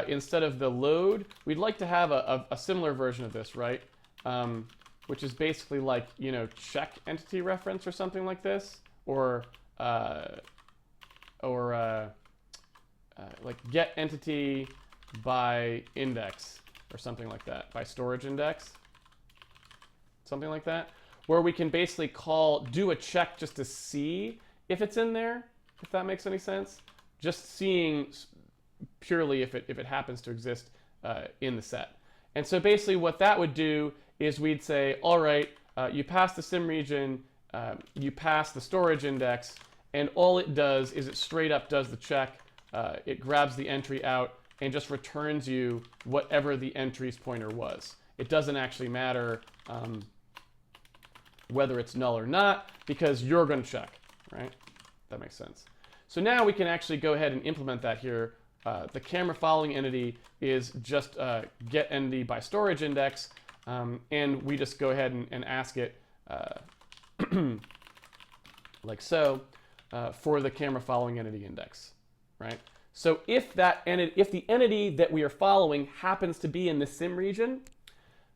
Speaker 1: instead of the load, we'd like to have a similar version of this, right? Which is basically like, you know, check entity reference or something like this, or like get entity by index or something like that, by storage index, something like that, where we can basically do a check just to see if it's in there, if that makes any sense. Just seeing purely if it happens to exist in the set. And so basically what that would do is we'd say, all right, you pass the sim region, you pass the storage index, and all it does is it straight up does the check. It grabs the entry out and just returns you whatever the entry's pointer was. It doesn't actually matter whether it's null or not, because you're going to check, right? That makes sense. So now we can actually go ahead and implement that here. The camera following entity is just get entity by storage index, and we just go ahead and ask it like so for the camera following entity index, right? So if the entity that we are following happens to be in the sim region,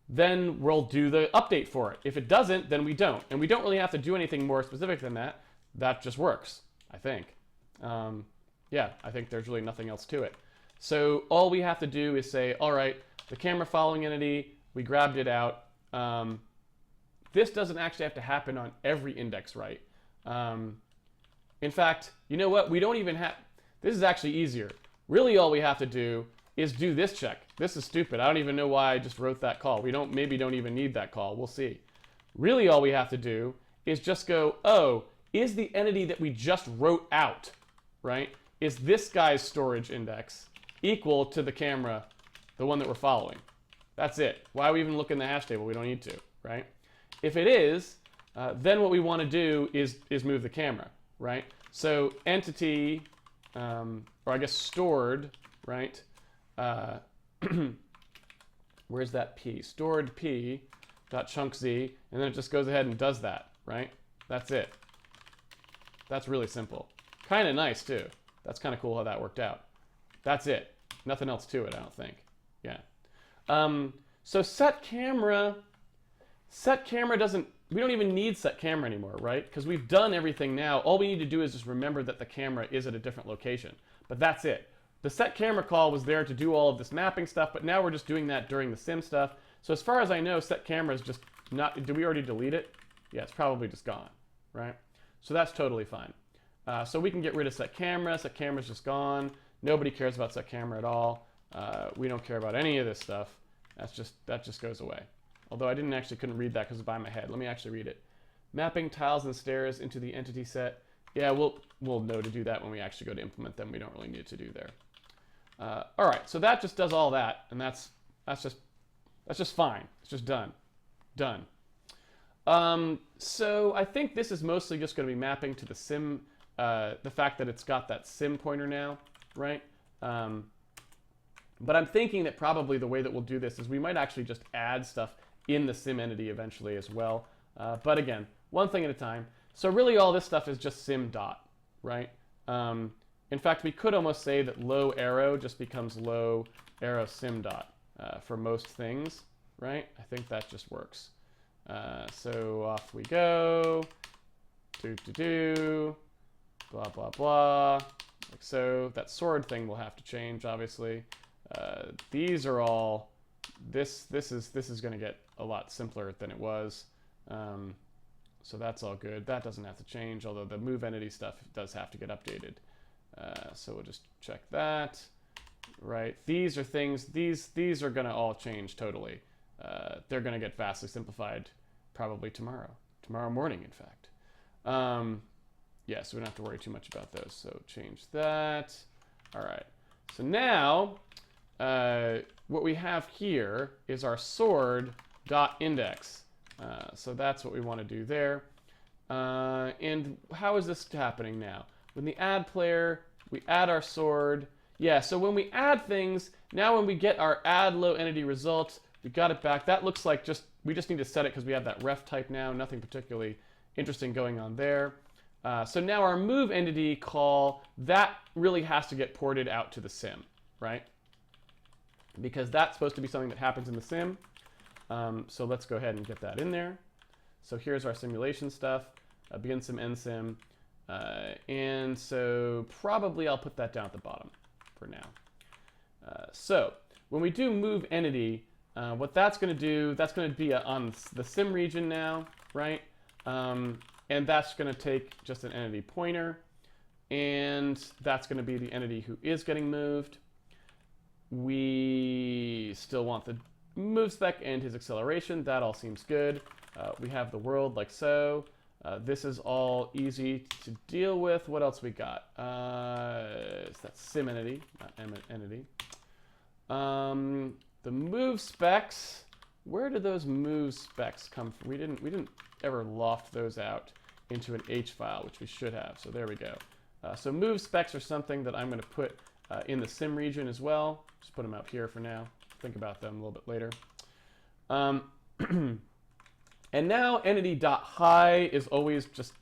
Speaker 1: then we'll do the update for it. If it doesn't, then we don't. And we don't really have to do anything more specific than that. That just works, I think. Yeah, I think there's really nothing else to it. So all we have to do is say, all right, the camera following entity, we grabbed it out. This doesn't actually have to happen on every index, right? In fact, you know what? We don't even have... This is actually easier. Really all we have to do is do this check. This is stupid. I don't even know why I just wrote that call. We maybe don't even need that call. We'll see. Really all we have to do is just go, oh, is the entity that we just wrote out, right? Is this guy's storage index equal to the camera, the one that we're following? That's it. Why we even look in the hash table? We don't need to, right? If it is, then what we want to do is move the camera, right? So entity, or I guess stored, right? Where's that p? Stored p dot chunk z, and then it just goes ahead and does that, right? That's it. That's really simple. Kind of nice too. That's kind of cool how that worked out. That's it. Nothing else to it, I don't think. Yeah. So set camera doesn't, we don't even need set camera anymore, right? Because we've done everything now. All we need to do is just remember that the camera is at a different location. But that's it. The set camera call was there to do all of this mapping stuff, but now we're just doing that during the sim stuff. So as far as I know, set camera is just not, did we already delete it? Yeah, it's probably just gone, right? So that's totally fine. So we can get rid of set camera. Set camera's just gone. Nobody cares about set camera at all. We don't care about any of this stuff. That just goes away. Although I couldn't read that because it's by my head. Let me actually read it. Mapping tiles and stairs into the entity set. Yeah, we'll know to do that when we actually go to implement them. We don't really need it to do there. All right, so that just does all that, and that's just fine. It's just done. Done. So I think this is mostly just going to be mapping to the sim, the fact that it's got that sim pointer now, right? But I'm thinking that probably the way that we'll do this is we might actually just add stuff in the sim entity eventually as well. But again, one thing at a time. So really all this stuff is just sim dot, right? In fact, we could almost say that low arrow just becomes low arrow sim dot for most things, right? I think that just works. So off we go. Blah, blah, blah. Like so. That sword thing will have to change, obviously. These are all, this is going to get a lot simpler than it was. So that's all good. That doesn't have to change, although the move entity stuff does have to get updated. So we'll just check that. Right, these are things, these are going to all change totally. they're going to get vastly simplified probably tomorrow morning, in fact. Yeah, so we don't have to worry too much about those. So change that. All right. So now what we have here is our sword dot index. So that's what we want to do there. And how is this happening now? When the add player, we add our sword. Yeah, so when we add things, now when we get our add low entity result, we got it back. That looks like we just need to set it because we have that ref type now. Nothing particularly interesting going on there. So now our move entity call, that really has to get ported out to the sim, right? Because that's supposed to be something that happens in the sim. So let's go ahead and get that in there. So here's our simulation stuff, begin sim, end sim. And so probably I'll put that down at the bottom for now. So when we do move entity, what that's going to do, that's going to be on the sim region now, right? And that's going to take just an entity pointer, and that's going to be the entity who is getting moved. We still want the move spec and his acceleration. That all seems good. We have the world like so. This is all easy to deal with. What else we got? It's that sim entity, not entity. The move specs. Where do those move specs come from? We didn't ever loft those out into an H file, which we should have. So there we go. So move specs are something that I'm going to put in the sim region as well. Just put them out here for now. Think about them a little bit later. And now entity.high is always just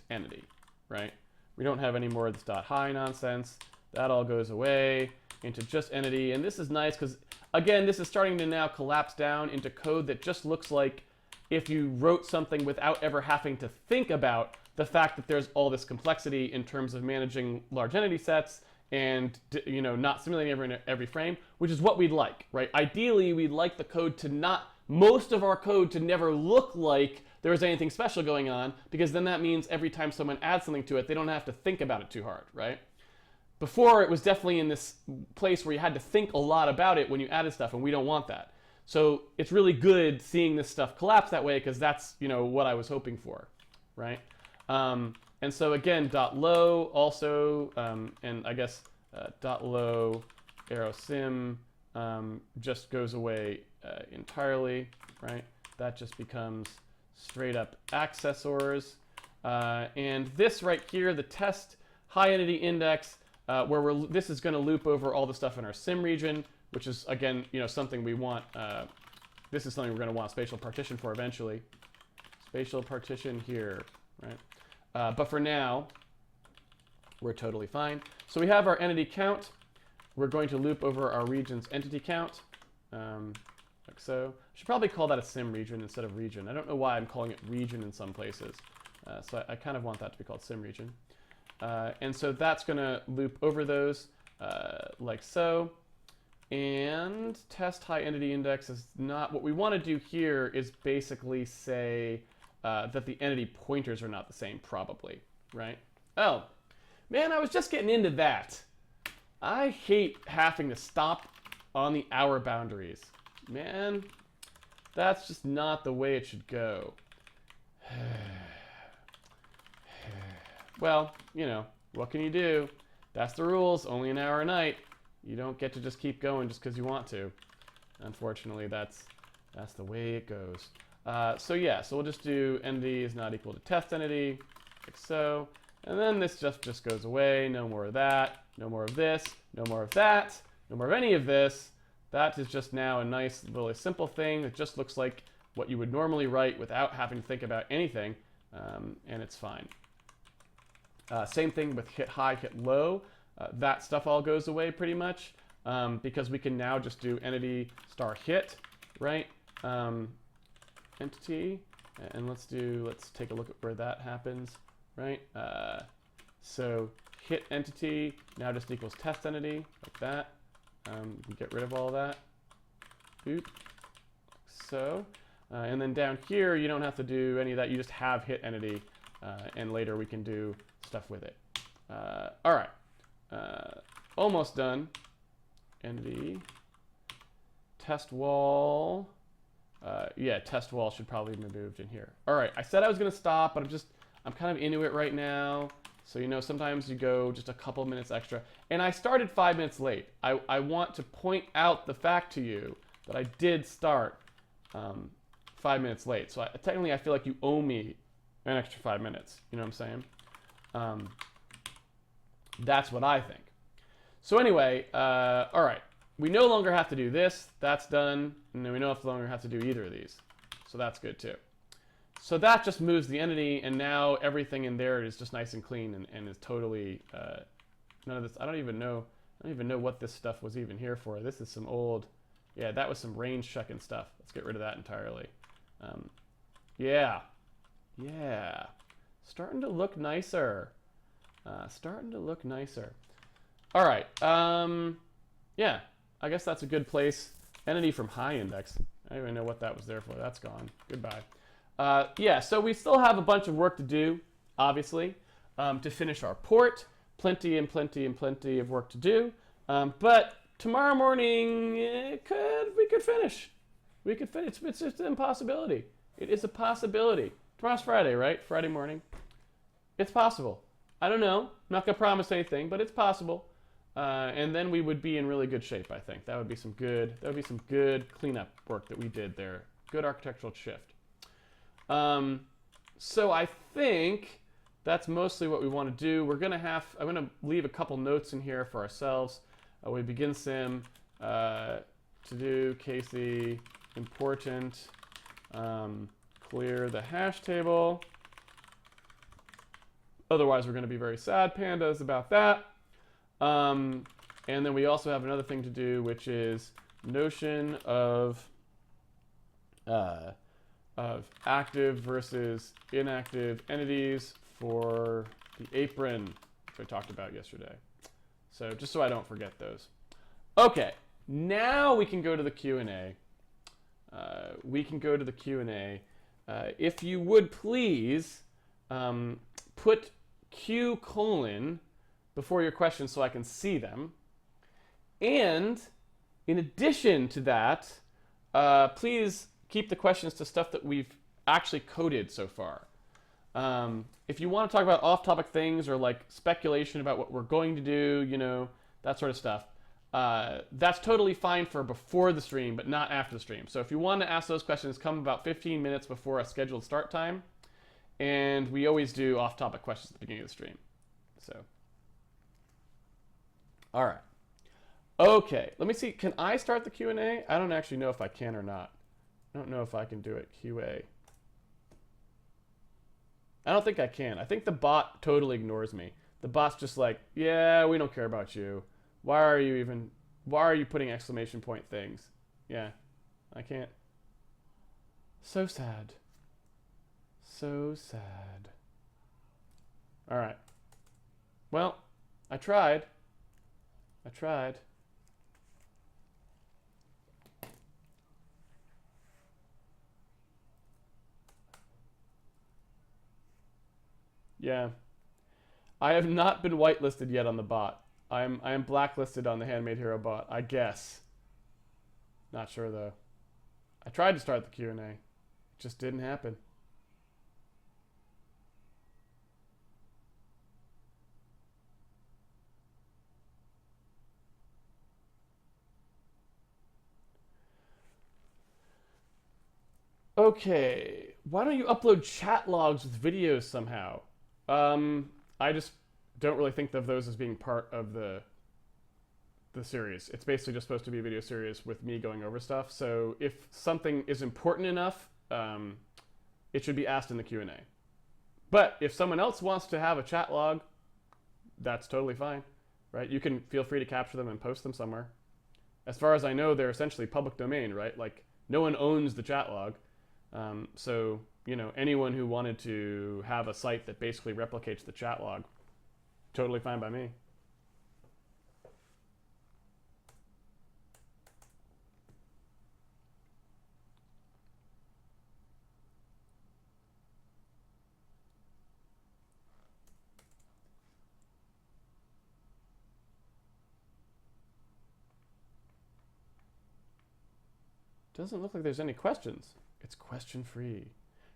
Speaker 1: entity, right? We don't have any more of this .high nonsense. That all goes away into just entity. And this is nice because, again, this is starting to now collapse down into code that just looks like if you wrote something without ever having to think about the fact that there's all this complexity in terms of managing large entity sets and not simulating every frame, which is what we'd like, right? Ideally, we'd like the code to not, most of our code to never look like there's anything special going on, because then that means every time someone adds something to it, they don't have to think about it too hard, right? Before, it was definitely in this place where you had to think a lot about it when you added stuff, and we don't want that. So it's really good seeing this stuff collapse that way, because that's what I was hoping for, right? And so again, .low also, and I guess .low arrow sim just goes away entirely, right? That just becomes straight up accessors. And this right here, the test high entity index, where this is going to loop over all the stuff in our sim region, which is, again, something we want. This is something we're going to want spatial partition for eventually. Spatial partition here, right? But for now, we're totally fine. So we have our entity count. We're going to loop over our region's entity count, like so. I should probably call that a sim region instead of region. I don't know why I'm calling it region in some places. So I kind of want that to be called sim region. And so that's going to loop over those like so. And test high entity index is not, what we want to do here is basically say that the entity pointers are not the same, probably, right? Oh, man, I was just getting into that. I hate having to stop on the hour boundaries. Man, that's just not the way it should go. Well, what can you do? That's the rules, only an hour a night. You don't get to just keep going just because you want to. Unfortunately, that's the way it goes. So yeah, so we'll just do entity is not equal to test entity, like so. And then this just goes away. No more of that. No more of this. No more of that. No more of any of this. That is just now a nice, really simple thing that just looks like what you would normally write without having to think about anything, and it's fine. Same thing with hit high, hit low. That stuff all goes away pretty much because we can now just do entity star hit, right? Entity, and let's take a look at where that happens, right? So hit entity now just equals test entity, like that. We can get rid of all of that. Oop. So, and then down here, you don't have to do any of that. You just have hit entity, and later we can do stuff with it. All right, almost done. Entity test wall. Yeah, test wall should probably be moved in here. All right, I said I was gonna stop, but I'm kind of into it right now. So, you know, sometimes you go just a couple minutes extra. And I started 5 minutes late. I want to point out the fact to you that I did start 5 minutes late. So technically I feel like you owe me an extra 5 minutes. You know what I'm saying? That's what I think. So anyway, all right. We no longer have to do this. That's done. And then we no longer have to do either of these. So that's good too. So that just moves the entity, and now everything in there is just nice and clean and is totally none of this. I don't even know what this stuff was even here for. This is some old, yeah, that was some range checking stuff. Let's get rid of that entirely. Yeah, starting to look nicer. Starting to look nicer. All right. Yeah, I guess that's a good place. Entity from high index. I don't even know what that was there for. That's gone. Goodbye. Yeah, so we still have a bunch of work to do, obviously, to finish our port. Plenty and plenty and plenty of work to do. But tomorrow morning, we could finish. We could finish. It's just an impossibility. It is a possibility. Tomorrow's Friday, right? Friday morning. It's possible. I don't know. I'm not going to promise anything, but it's possible. And then we would be in really good shape, I think. That would be some good cleanup work that we did there. Good architectural shift. So I think that's mostly what we want to do. I'm going to leave a couple notes in here for ourselves. We begin sim, to do Casey, important, clear the hash table. Otherwise, we're going to be very sad, pandas, about that. And then we also have another thing to do, which is notion of active versus inactive entities for the apron, which I talked about yesterday. So just so I don't forget those. Okay, now we can go to the Q&A. If you would please put Q : before your questions so I can see them. And in addition to that, please keep the questions to stuff that we've actually coded so far. If you want to talk about off-topic things or like speculation about what we're going to do, you know, that sort of stuff, that's totally fine for before the stream, but not after the stream. So if you want to ask those questions, come about 15 minutes before a scheduled start time. And we always do off-topic questions at the beginning of the stream. So, all right. Okay, let me see. Can I start the Q&A? I don't actually know if I can or not. I don't know if I can do it. QA. I don't think I can. I think the bot totally ignores me. The bot's just like, yeah, we don't care about you. Why are you putting exclamation point things? Yeah, I can't. So sad. So sad. All right. Well, I tried. Yeah. I have not been whitelisted yet on the bot. I am blacklisted on the Handmade Hero bot, I guess. Not sure though. I tried to start the Q&A. It just didn't happen. Okay, why don't you upload chat logs with videos somehow? I just don't really think of those as being part of the series. It's basically just supposed to be a video series with me going over stuff. So if something is important enough, it should be asked in the Q&A. But if someone else wants to have a chat log, that's totally fine, right? You can feel free to capture them and post them somewhere. As far as I know, they're essentially public domain, right? Like no one owns the chat log. So, you know, anyone who wanted to have a site that basically replicates the chat log, totally fine by me. Doesn't look like there's any questions. It's question free.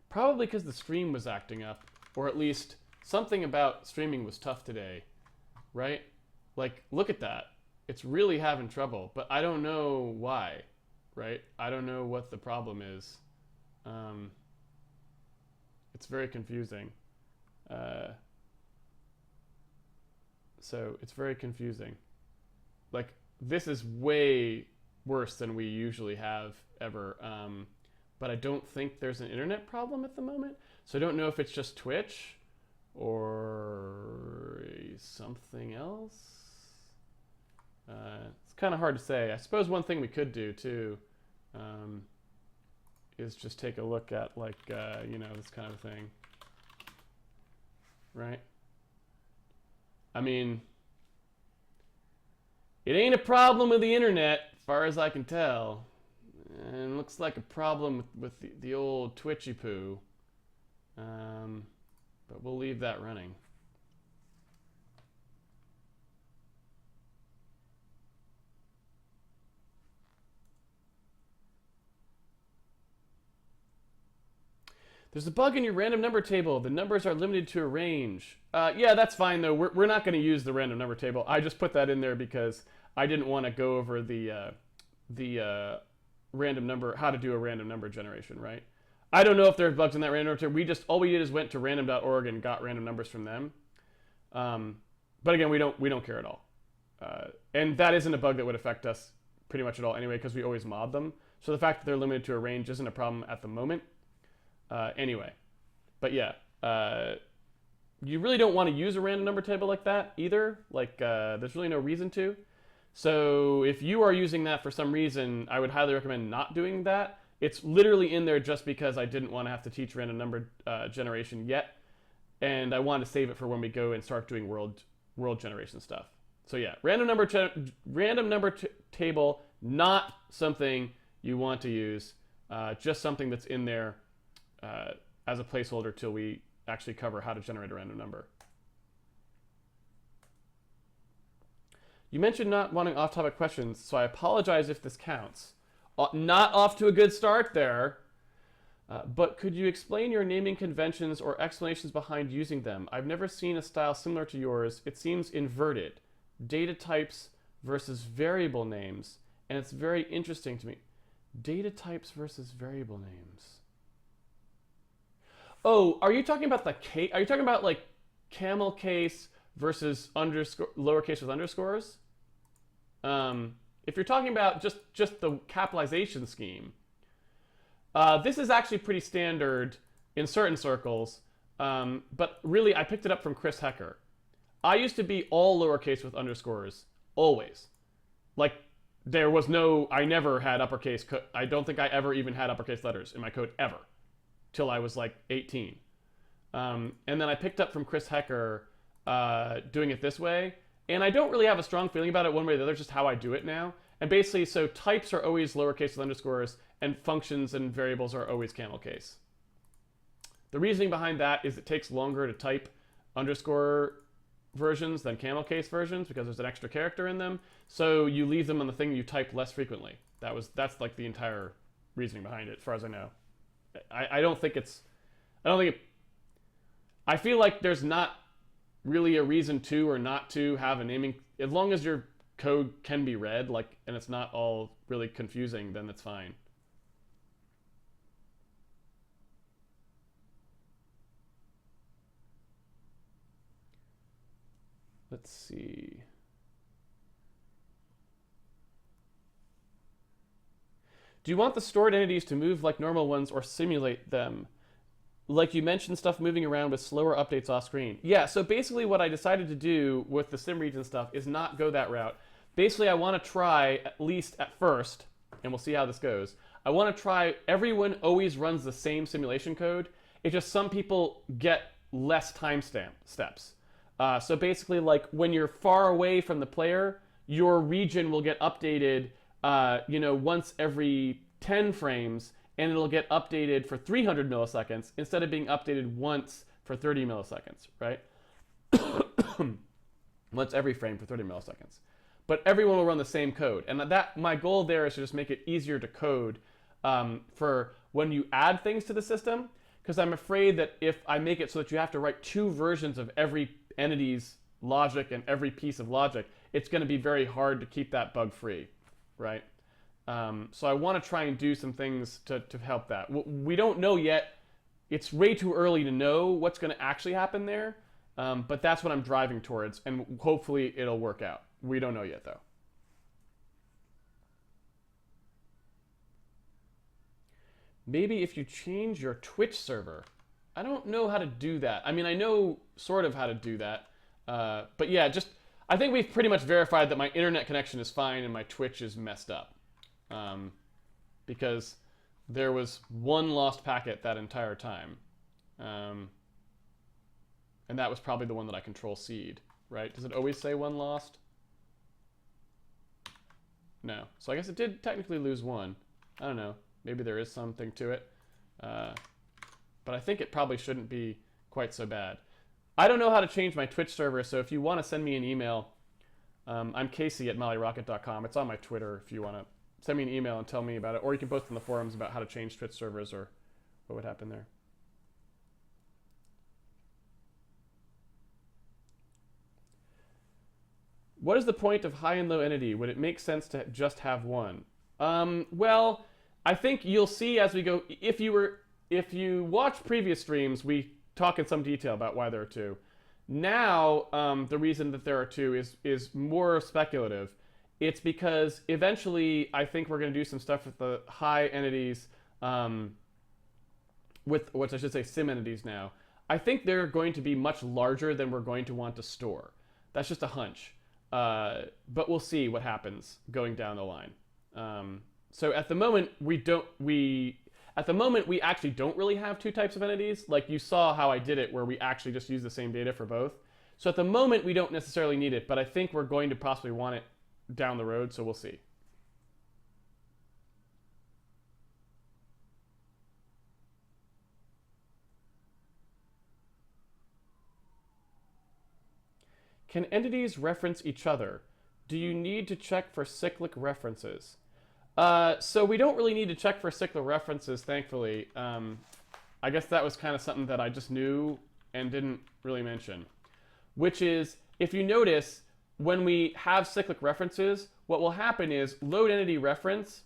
Speaker 1: Probably because the stream was acting up, or at least something about streaming was tough today, right? Like, look at that. It's really having trouble, but I don't know why, right? I don't know what the problem is. It's very confusing. So it's very confusing. Like, this is way worse than we usually have ever. But I don't think there's an internet problem at the moment. So I don't know if it's just Twitch or something else. It's kind of hard to say. I suppose one thing we could do too is just take a look at, like, you know, this kind of thing, right? I mean, it ain't a problem with the internet, as far as I can tell. And looks like a problem with the old Twitchy poo. But we'll leave that running. There's a bug in your random number table. The numbers are limited to a range. Yeah, that's fine, though. We're not going to use the random number table. I just put that in there because I didn't want to go over the random number, how to do a random number generation, right? I don't know if there's bugs in that random number table. All we did is went to random.org and got random numbers from them. But again, we don't care at all. And that isn't a bug that would affect us pretty much at all anyway, because we always mod them. So the fact that they're limited to a range isn't a problem at the moment. Anyway, but yeah, you really don't want to use a random number table like that either. Like, there's really no reason to. So if you are using that for some reason, I would highly recommend not doing that. It's literally in there just because I didn't want to have to teach random number generation yet, and I wanted to save it for when we go and start doing world generation stuff. So yeah, random number table, not something you want to use, just something that's in there as a placeholder till we actually cover how to generate a random number. You mentioned not wanting off-topic questions, so I apologize if this counts. Not off to a good start there, but could you explain your naming conventions or explanations behind using them? I've never seen a style similar to yours. It seems inverted. Data types versus variable names, and it's very interesting to me. Data types versus variable names. Oh, are you talking about the case? Are you talking about like camel case versus lowercase with underscores? If you're talking about just the capitalization scheme, this is actually pretty standard in certain circles, but really I picked it up from Chris Hecker. I used to be all lowercase with underscores, always. Like, there was no, I never had uppercase, I don't think I ever even had uppercase letters in my code, ever, till I was like 18. And then I picked up from Chris Hecker doing it this way, and I don't really have a strong feeling about it one way or the other, just how I do it now. And basically, so types are always lowercase with underscores, and functions and variables are always camel case. The reasoning behind that is it takes longer to type underscore versions than camel case versions because there's an extra character in them. So you leave them on the thing you type less frequently. That's like the entire reasoning behind it, as far as I know. I don't think it's, I feel like there's not really a reason to or not to have a naming, as long as your code can be read, like, and it's not all really confusing, then that's fine. Let's see. Do you want the stored entities to move like normal ones or simulate them? Like you mentioned, stuff moving around with slower updates off screen. Yeah, so basically what I decided to do with the sim region stuff is not go that route. Basically, I want to try, at least at first, and we'll see how this goes, I want to try, everyone always runs the same simulation code. It's just some people get less timestamp steps. So basically, like, when you're far away from the player, your region will get updated, once every 10 frames, and it'll get updated for 300 milliseconds instead of being updated once for 30 milliseconds, right? Once every frame for 30 milliseconds. But everyone will run the same code. And my goal there is to just make it easier to code for when you add things to the system, because I'm afraid that if I make it so that you have to write 2 versions of every entity's logic and every piece of logic, it's going to be very hard to keep that bug free, right? So I want to try and do some things to help that. We don't know yet. It's way too early to know what's going to actually happen there, but that's what I'm driving towards, and hopefully it'll work out. We don't know yet, though. Maybe if you change your Twitch server. I don't know how to do that. I mean, I know sort of how to do that, but yeah, I think we've pretty much verified that my internet connection is fine and my Twitch is messed up, because there was 1 lost packet that entire time, and that was probably the one that I control seed, right? Does it always say 1 lost? No. So I guess it did technically lose 1. I don't know. Maybe there is something to it, but I think it probably shouldn't be quite so bad. I don't know how to change my Twitch server, so if you want to send me an email, I'm Casey@mollyrocket.com. It's on my Twitter if you want to send me an email and tell me about it, or you can post in the forums about how to change Twitch servers or what would happen there. What is the point of high and low entity? Would it make sense to just have one? Well, I think you'll see as we go. If you watch previous streams, we talk in some detail about why there are 2. Now, the reason that there are 2 is more speculative. It's because eventually I think we're going to do some stuff with the high entities, with what I should say sim entities now. I think they're going to be much larger than we're going to want to store. That's just a hunch. But we'll see what happens going down the line. So at the moment we actually don't really have 2 types of entities. Like you saw how I did it where we actually just use the same data for both. So at the moment we don't necessarily need it, but I think we're going to possibly want it down the road, so we'll see. Can entities reference each other? Do you need to check for cyclic references? So we don't really need to check for cyclic references, thankfully. I guess that was kind of something that I just knew and didn't really mention. Which is, if you notice, when we have cyclic references, what will happen is load entity reference,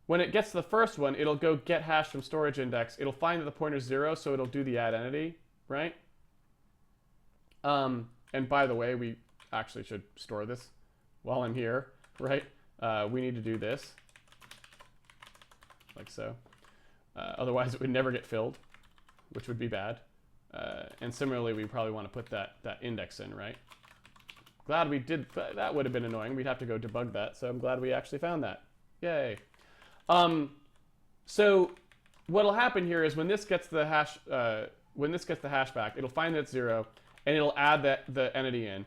Speaker 1: when it gets to the first one, it'll go get hash from storage index. It'll find that the pointer's 0, so it'll do the add entity, right? And by the way, we actually should store this while I'm here, right? We need to do this. Like so. Otherwise, it would never get filled, which would be bad. And similarly, we probably want to put that index in, right? Glad we did. That would have been annoying. We'd have to go debug that. So I'm glad we actually found that. Yay. So what'll happen here is when this gets the hash, back, it'll find that it's 0, and it'll add the entity in.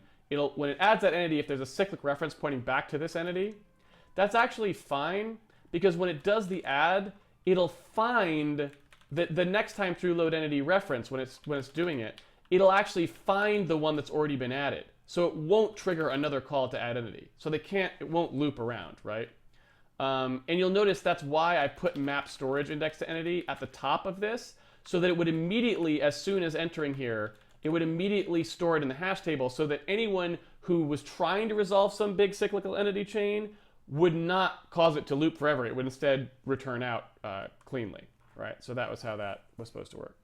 Speaker 1: When it adds that entity, if there's a cyclic reference pointing back to this entity, that's actually fine. Because when it does the add, it'll find the next time through load entity reference, when it's doing it, it'll actually find the one that's already been added. So it won't trigger another call to add entity. So it won't loop around, right? And you'll notice that's why I put map storage index to entity at the top of this, so that it would immediately, as soon as entering here, it would immediately store it in the hash table, so that anyone who was trying to resolve some big cyclical entity chain would not cause it to loop forever. It would instead return out cleanly, right? So that was how that was supposed to work.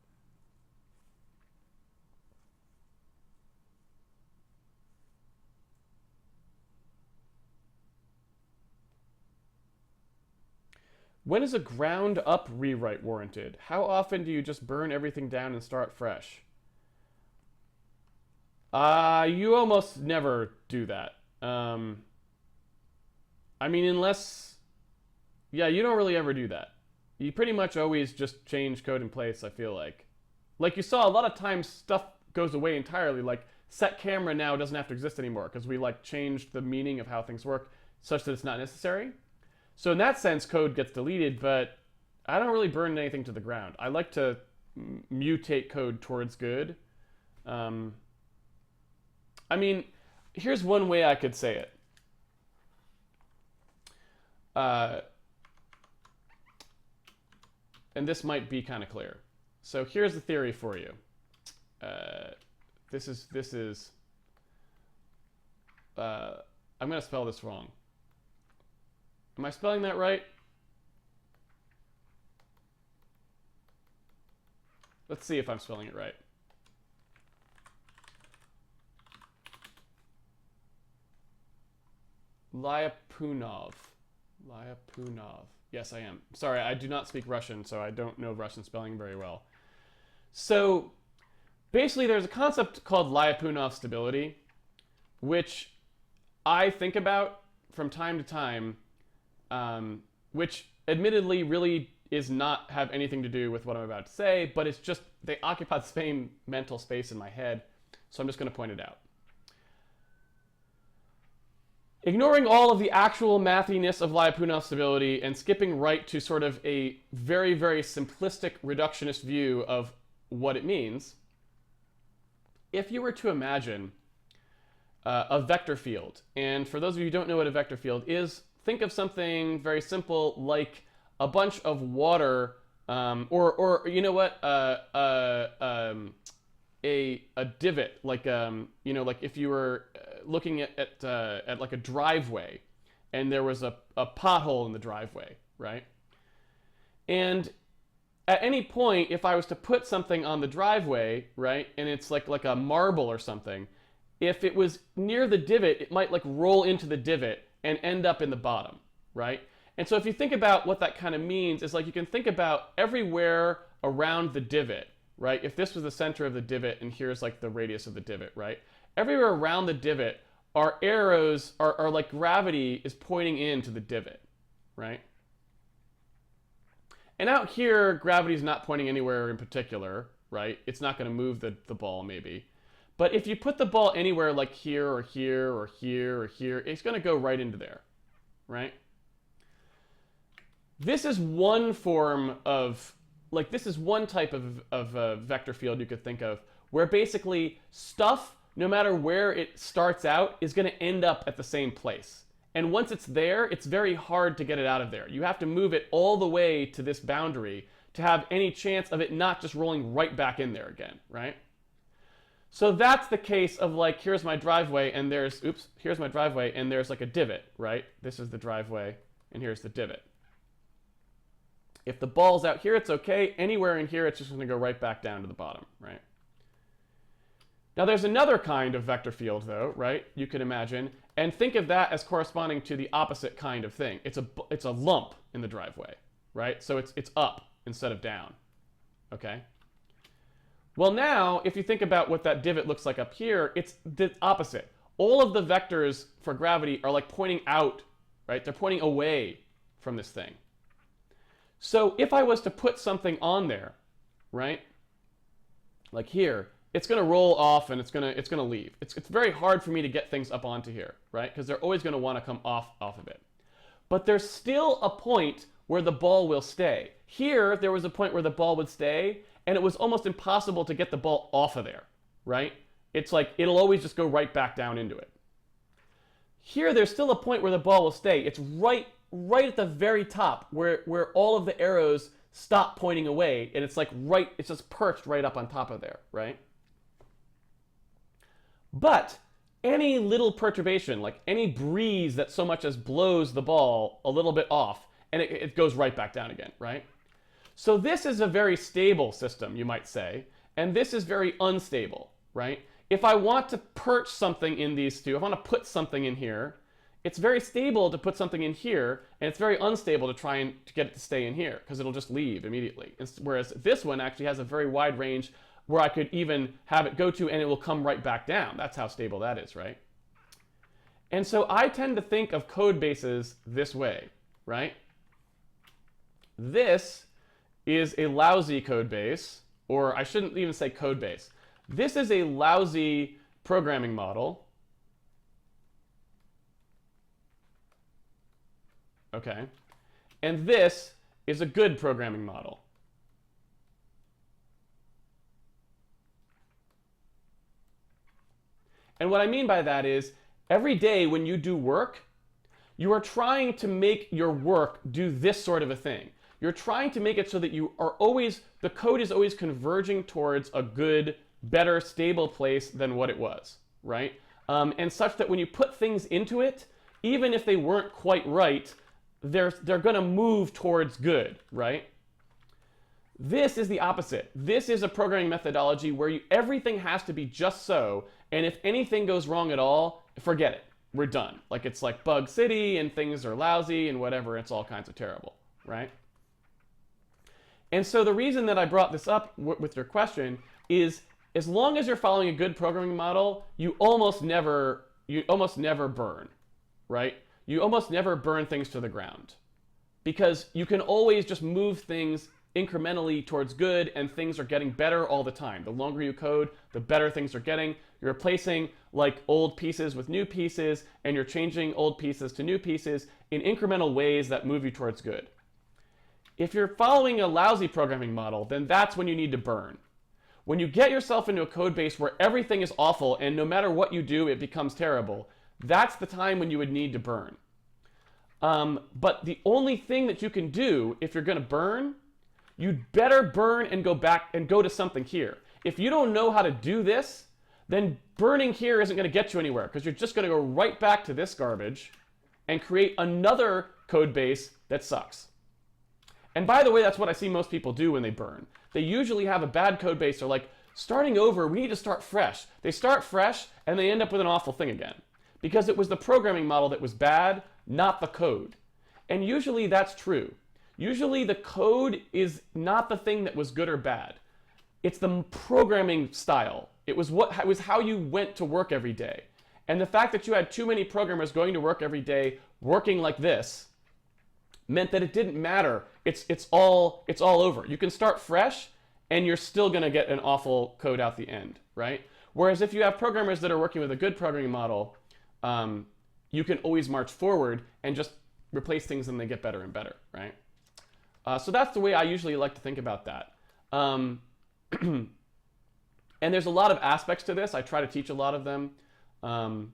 Speaker 1: When is a ground up rewrite warranted? How often do you just burn everything down and start fresh? You almost never do that. I mean, unless... Yeah, you don't really ever do that. You pretty much always just change code in place, I feel like. Like you saw, a lot of times stuff goes away entirely. Like, set camera now doesn't have to exist anymore because we like changed the meaning of how things work such that it's not necessary. So in that sense, code gets deleted, but I don't really burn anything to the ground. I like to mutate code towards good. I mean, here's one way I could say it. and this might be kind of clear. So here's the theory for you. This is I'm going to spell this wrong. Am I spelling that right? Let's see if I'm spelling it right. Lyapunov. Lyapunov. Yes, I am. Sorry, I do not speak Russian, so I don't know Russian spelling very well. So basically, there's a concept called Lyapunov stability, which I think about from time to time, which admittedly really is not have anything to do with what I'm about to say, but it's just they occupy the same mental space in my head, so I'm just going to point it out. Ignoring all of the actual mathiness of Lyapunov stability and skipping right to sort of a very, very simplistic reductionist view of what it means, if you were to imagine a vector field, and for those of you who don't know what a vector field is, think of something very simple like a bunch of water, or you know what, a divot, like you know, like if you were looking at like a driveway, and there was a pothole in the driveway, right? And at any point, if I was to put something on the driveway, right, and it's like a marble or something, if it was near the divot, it might like roll into the divot and end up in the bottom, right? And so if you think about what that kind of means, is like you can think about everywhere around the divot, right? If this was the center of the divot and here's like the radius of the divot, right? Everywhere around the divot are arrows, are like gravity is pointing into the divot, right? And out here, gravity is not pointing anywhere in particular, right? It's not going to move the ball maybe. But if you put the ball anywhere like here or here or here or here, it's going to go right into there, right? This is one form of, like this is one type of vector field you could think of, where basically stuff, no matter where it starts out, is going to end up at the same place. And once it's there, it's very hard to get it out of there. You have to move it all the way to this boundary to have any chance of it not just rolling right back in there again, right? So that's the case of like, here's my driveway and there's, oops, here's my driveway and there's like a divot, right? This is the driveway and here's the divot. If the ball's out here, it's okay. Anywhere in here, it's just going to go right back down to the bottom, right? Now there's another kind of vector field though, right? You could imagine, and think of that as corresponding to the opposite kind of thing. It's a lump in the driveway, right? So it's up instead of down, okay? Well now, if you think about what that divot looks like up here, it's the opposite. All of the vectors for gravity are like pointing out, right? They're pointing away from this thing. So if I was to put something on there, right? Like here, it's going to roll off and it's going to leave. It's very hard for me to get things up onto here, right? Because they're always going to want to come off of it. But there's still a point where the ball will stay. Here, there was a point where the ball would stay, and it was almost impossible to get the ball off of there, right? It's like it'll always just go right back down into it. Here, there's still a point where the ball will stay. It's right at the very top where all of the arrows stop pointing away, and it's like it's just perched right up on top of there, right? But any little perturbation, like any breeze that so much as blows the ball a little bit off, and it goes right back down again, right? So this is a very stable system, you might say, and this is very unstable, right? If I want to perch something in these two, if I want to put something in here, it's very stable to put something in here, and it's very unstable to try and to get it to stay in here, because it'll just leave immediately. Whereas this one actually has a very wide range where I could even have it go to and it will come right back down. That's how stable that is, right? And so I tend to think of code bases this way, right? This is a lousy code base, or I shouldn't even say code base. This is a lousy programming model. Okay. And this is a good programming model. And what I mean by that is, every day when you do work, you are trying to make your work do this sort of a thing. you're trying to make it so that the code is always converging towards a good, better, stable place than what it was, right? And such that when you put things into it, even if they weren't quite right, they're going to move towards good, right? This is the opposite. This is a programming methodology where everything has to be just so, and if anything goes wrong at all, forget it. We're done. Like it's like Bug City and things are lousy and whatever, it's all kinds of terrible, right? And so the reason that I brought this up with your question is as long as you're following a good programming model, you almost never burn, right? You almost never burn things to the ground because you can always just move things incrementally towards good, and things are getting better all the time. The longer you code, the better things are getting. You're replacing like old pieces with new pieces, and you're changing old pieces to new pieces in incremental ways that move you towards good. If you're following a lousy programming model, then that's when you need to burn. When you get yourself into a code base where everything is awful and no matter what you do, it becomes terrible, that's the time when you would need to burn. But the only thing that you can do if you're going to burn, you'd better burn and go back and go to something here. If you don't know how to do this, then burning here isn't going to get you anywhere because you're just going to go right back to this garbage and create another code base that sucks. And by the way, that's what I see most people do when they burn. They usually have a bad code base. They're like, starting over, we need to start fresh. They start fresh and they end up with an awful thing again because it was the programming model that was bad, not the code. And usually that's true. Usually the code is not the thing that was good or bad. It's the programming style. It was how you went to work every day. And the fact that you had too many programmers going to work every day working like this meant that it didn't matter. It's all over. You can start fresh and you're still going to get an awful code out the end, right? Whereas if you have programmers that are working with a good programming model, you can always march forward and just replace things and they get better and better, right? So that's the way I usually like to think about that. And there's a lot of aspects to this. I try to teach a lot of them, but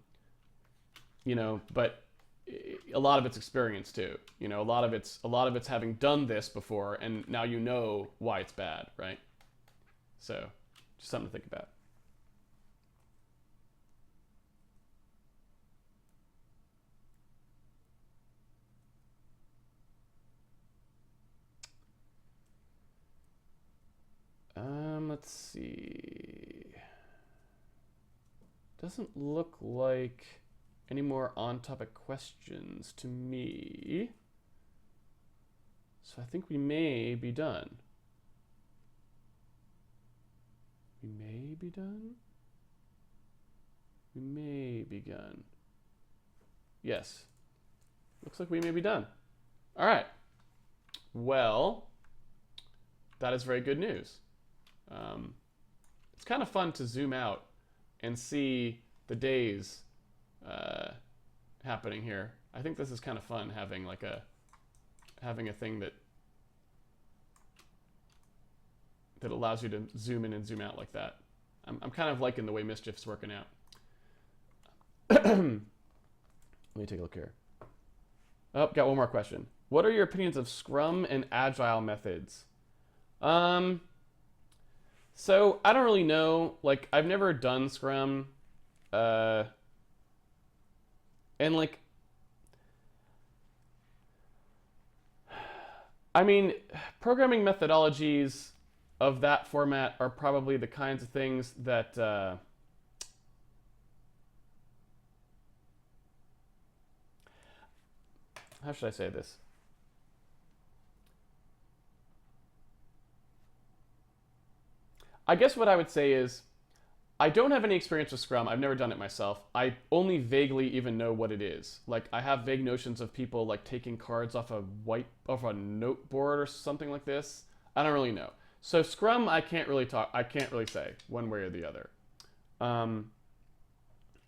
Speaker 1: a lot of it's experience too. A lot of it's having done this before, and now you know why it's bad, right? So just something to think about. Let's see. Doesn't look like any more on-topic questions to me. So I think we may be done. We may be done? We may be done. Yes. Looks like we may be done. All right. Well, that is very good news. It's kind of fun to zoom out and see the days happening here. I think this is kind of fun having a thing that allows you to zoom in and zoom out like that. I'm kind of liking the way Mischief's working out. Let me take a look here. Oh, got one more question. What are your opinions of Scrum and Agile methods? So I don't really know. Like, I've never done Scrum, and like, I mean, programming methodologies of that format are probably the kinds of things that how should I say this? I guess what I would say is, I don't have any experience with Scrum. I've never done it myself. I only vaguely even know what it is. Like, I have vague notions of people like taking cards off a note board or something like this. I don't really know. So Scrum, I can't really say one way or the other.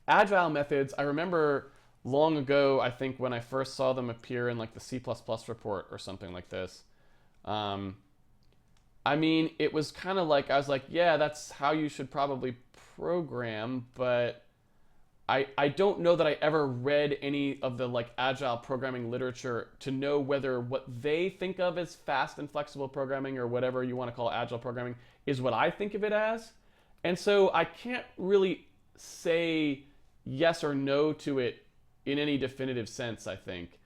Speaker 1: Agile methods, I remember long ago, I think when I first saw them appear in like the C++ report or something like this. I mean, it was kind of like, I was like, yeah, that's how you should probably program, but I don't know that I ever read any of the like agile programming literature to know whether what they think of as fast and flexible programming, or whatever you want to call agile programming, is what I think of it as. And so I can't really say yes or no to it in any definitive sense, I think,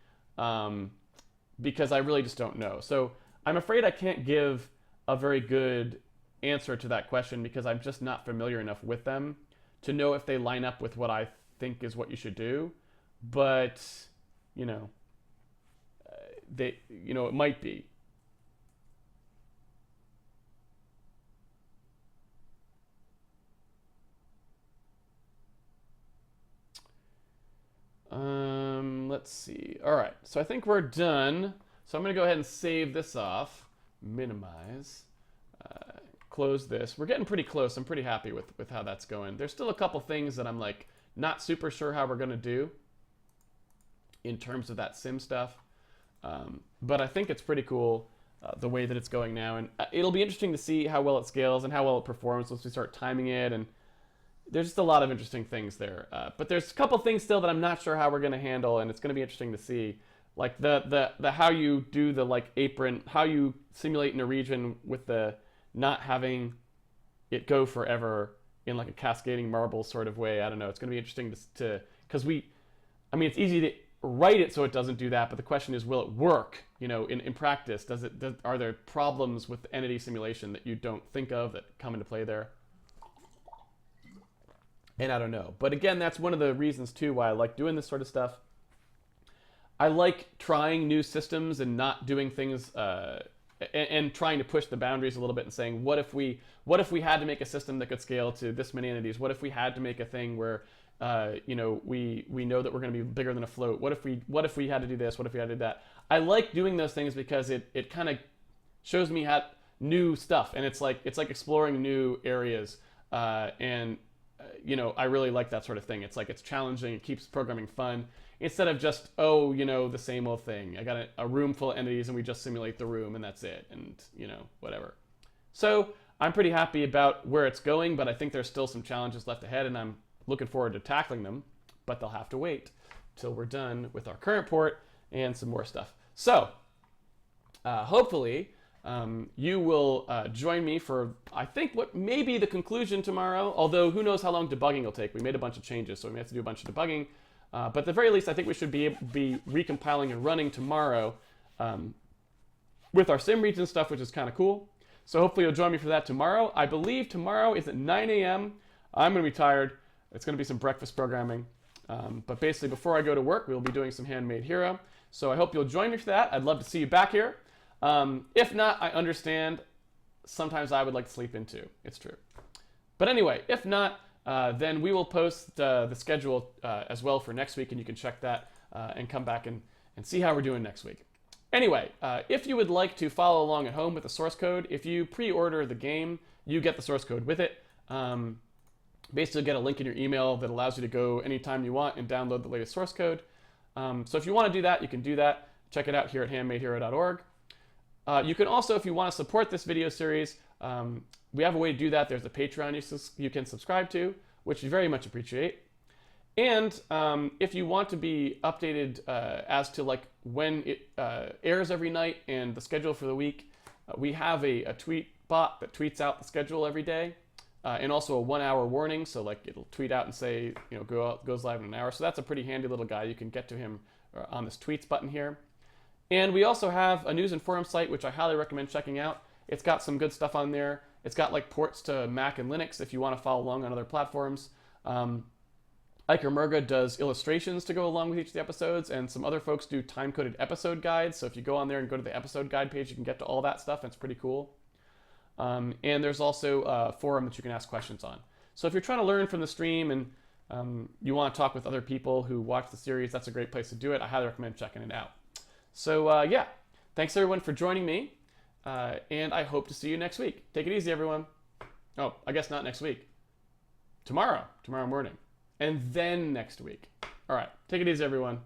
Speaker 1: because I really just don't know. So I'm afraid I can't give a very good answer to that question, because I'm just not familiar enough with them to know if they line up with what I think is what you should do. But, you know, it might be. Let's see. All right, so I think we're done. So I'm gonna go ahead and save this off, minimize, close this. We're getting pretty close. I'm pretty happy with how that's going. There's still a couple things that I'm like not super sure how we're gonna do in terms of that sim stuff, but I think it's pretty cool the way that it's going now, and it'll be interesting to see how well it scales and how well it performs once we start timing it. And there's just a lot of interesting things there, but there's a couple things still that I'm not sure how we're going to handle, and it's going to be interesting to see, like the how you do the like apron, how you simulate in a region with the not having it go forever in like a cascading marble sort of way. I don't know. It's going to be interesting to because I mean, it's easy to write it so it doesn't do that, but the question is, will it work? You know, in practice, are there problems with entity simulation that you don't think of that come into play there? And I don't know. But again, that's one of the reasons too why I like doing this sort of stuff. I like trying new systems and not doing things and trying to push the boundaries a little bit and saying, what if we had to make a system that could scale to this many entities? What if we had to make a thing where we know that we're going to be bigger than a float? What if we had to do this? What if we had to do that? I like doing those things because it kind of shows me how new stuff, and it's like exploring new areas, and I really like that sort of thing. It's like it's challenging. It keeps programming fun instead of just the same old thing. I got a room full of entities and we just simulate the room and that's it, and whatever. So I'm pretty happy about where it's going, but I think there's still some challenges left ahead, and I'm looking forward to tackling them. But they'll have to wait till we're done with our current port and some more stuff. So hopefully you will join me for, I think, what may be the conclusion tomorrow, although who knows how long debugging will take. We made a bunch of changes, so we may have to do a bunch of debugging. But at the very least, I think we should be recompiling and running tomorrow with our sim region stuff, which is kind of cool. So hopefully you'll join me for that tomorrow. I believe tomorrow is at 9 a.m. I'm going to be tired. It's going to be some breakfast programming. But basically, before I go to work, we'll be doing some Handmade Hero. So I hope you'll join me for that. I'd love to see you back here. If not, I understand. Sometimes I would like to sleep in too. It's true. But anyway, if not, then we will post the schedule as well for next week, and you can check that and come back and see how we're doing next week. Anyway, if you would like to follow along at home with the source code, if you pre-order the game, you get the source code with it. Basically, get a link in your email that allows you to go anytime you want and download the latest source code. So if you want to do that, you can do that. Check it out here at handmadehero.org. You can also, if you want to support this video series, we have a way to do that. There's a Patreon you can subscribe to, which we very much appreciate. And if you want to be updated as to like when it airs every night and the schedule for the week, we have a tweet bot that tweets out the schedule every day, and also a 1-hour warning. So like it'll tweet out and say, goes live in an hour. So that's a pretty handy little guy. You can get to him on this tweets button here. And we also have a news and forum site, which I highly recommend checking out. It's got some good stuff on there. It's got like ports to Mac and Linux if you want to follow along on other platforms. Iker Murga does illustrations to go along with each of the episodes, and some other folks do time-coded episode guides. So if you go on there and go to the episode guide page, you can get to all that stuff, and it's pretty cool. And there's also a forum that you can ask questions on. So if you're trying to learn from the stream and you want to talk with other people who watch the series, that's a great place to do it. I highly recommend checking it out. So yeah, thanks everyone for joining me, and I hope to see you next week. Take it easy, everyone. Oh, I guess not next week. Tomorrow morning. And then next week. All right, take it easy, everyone.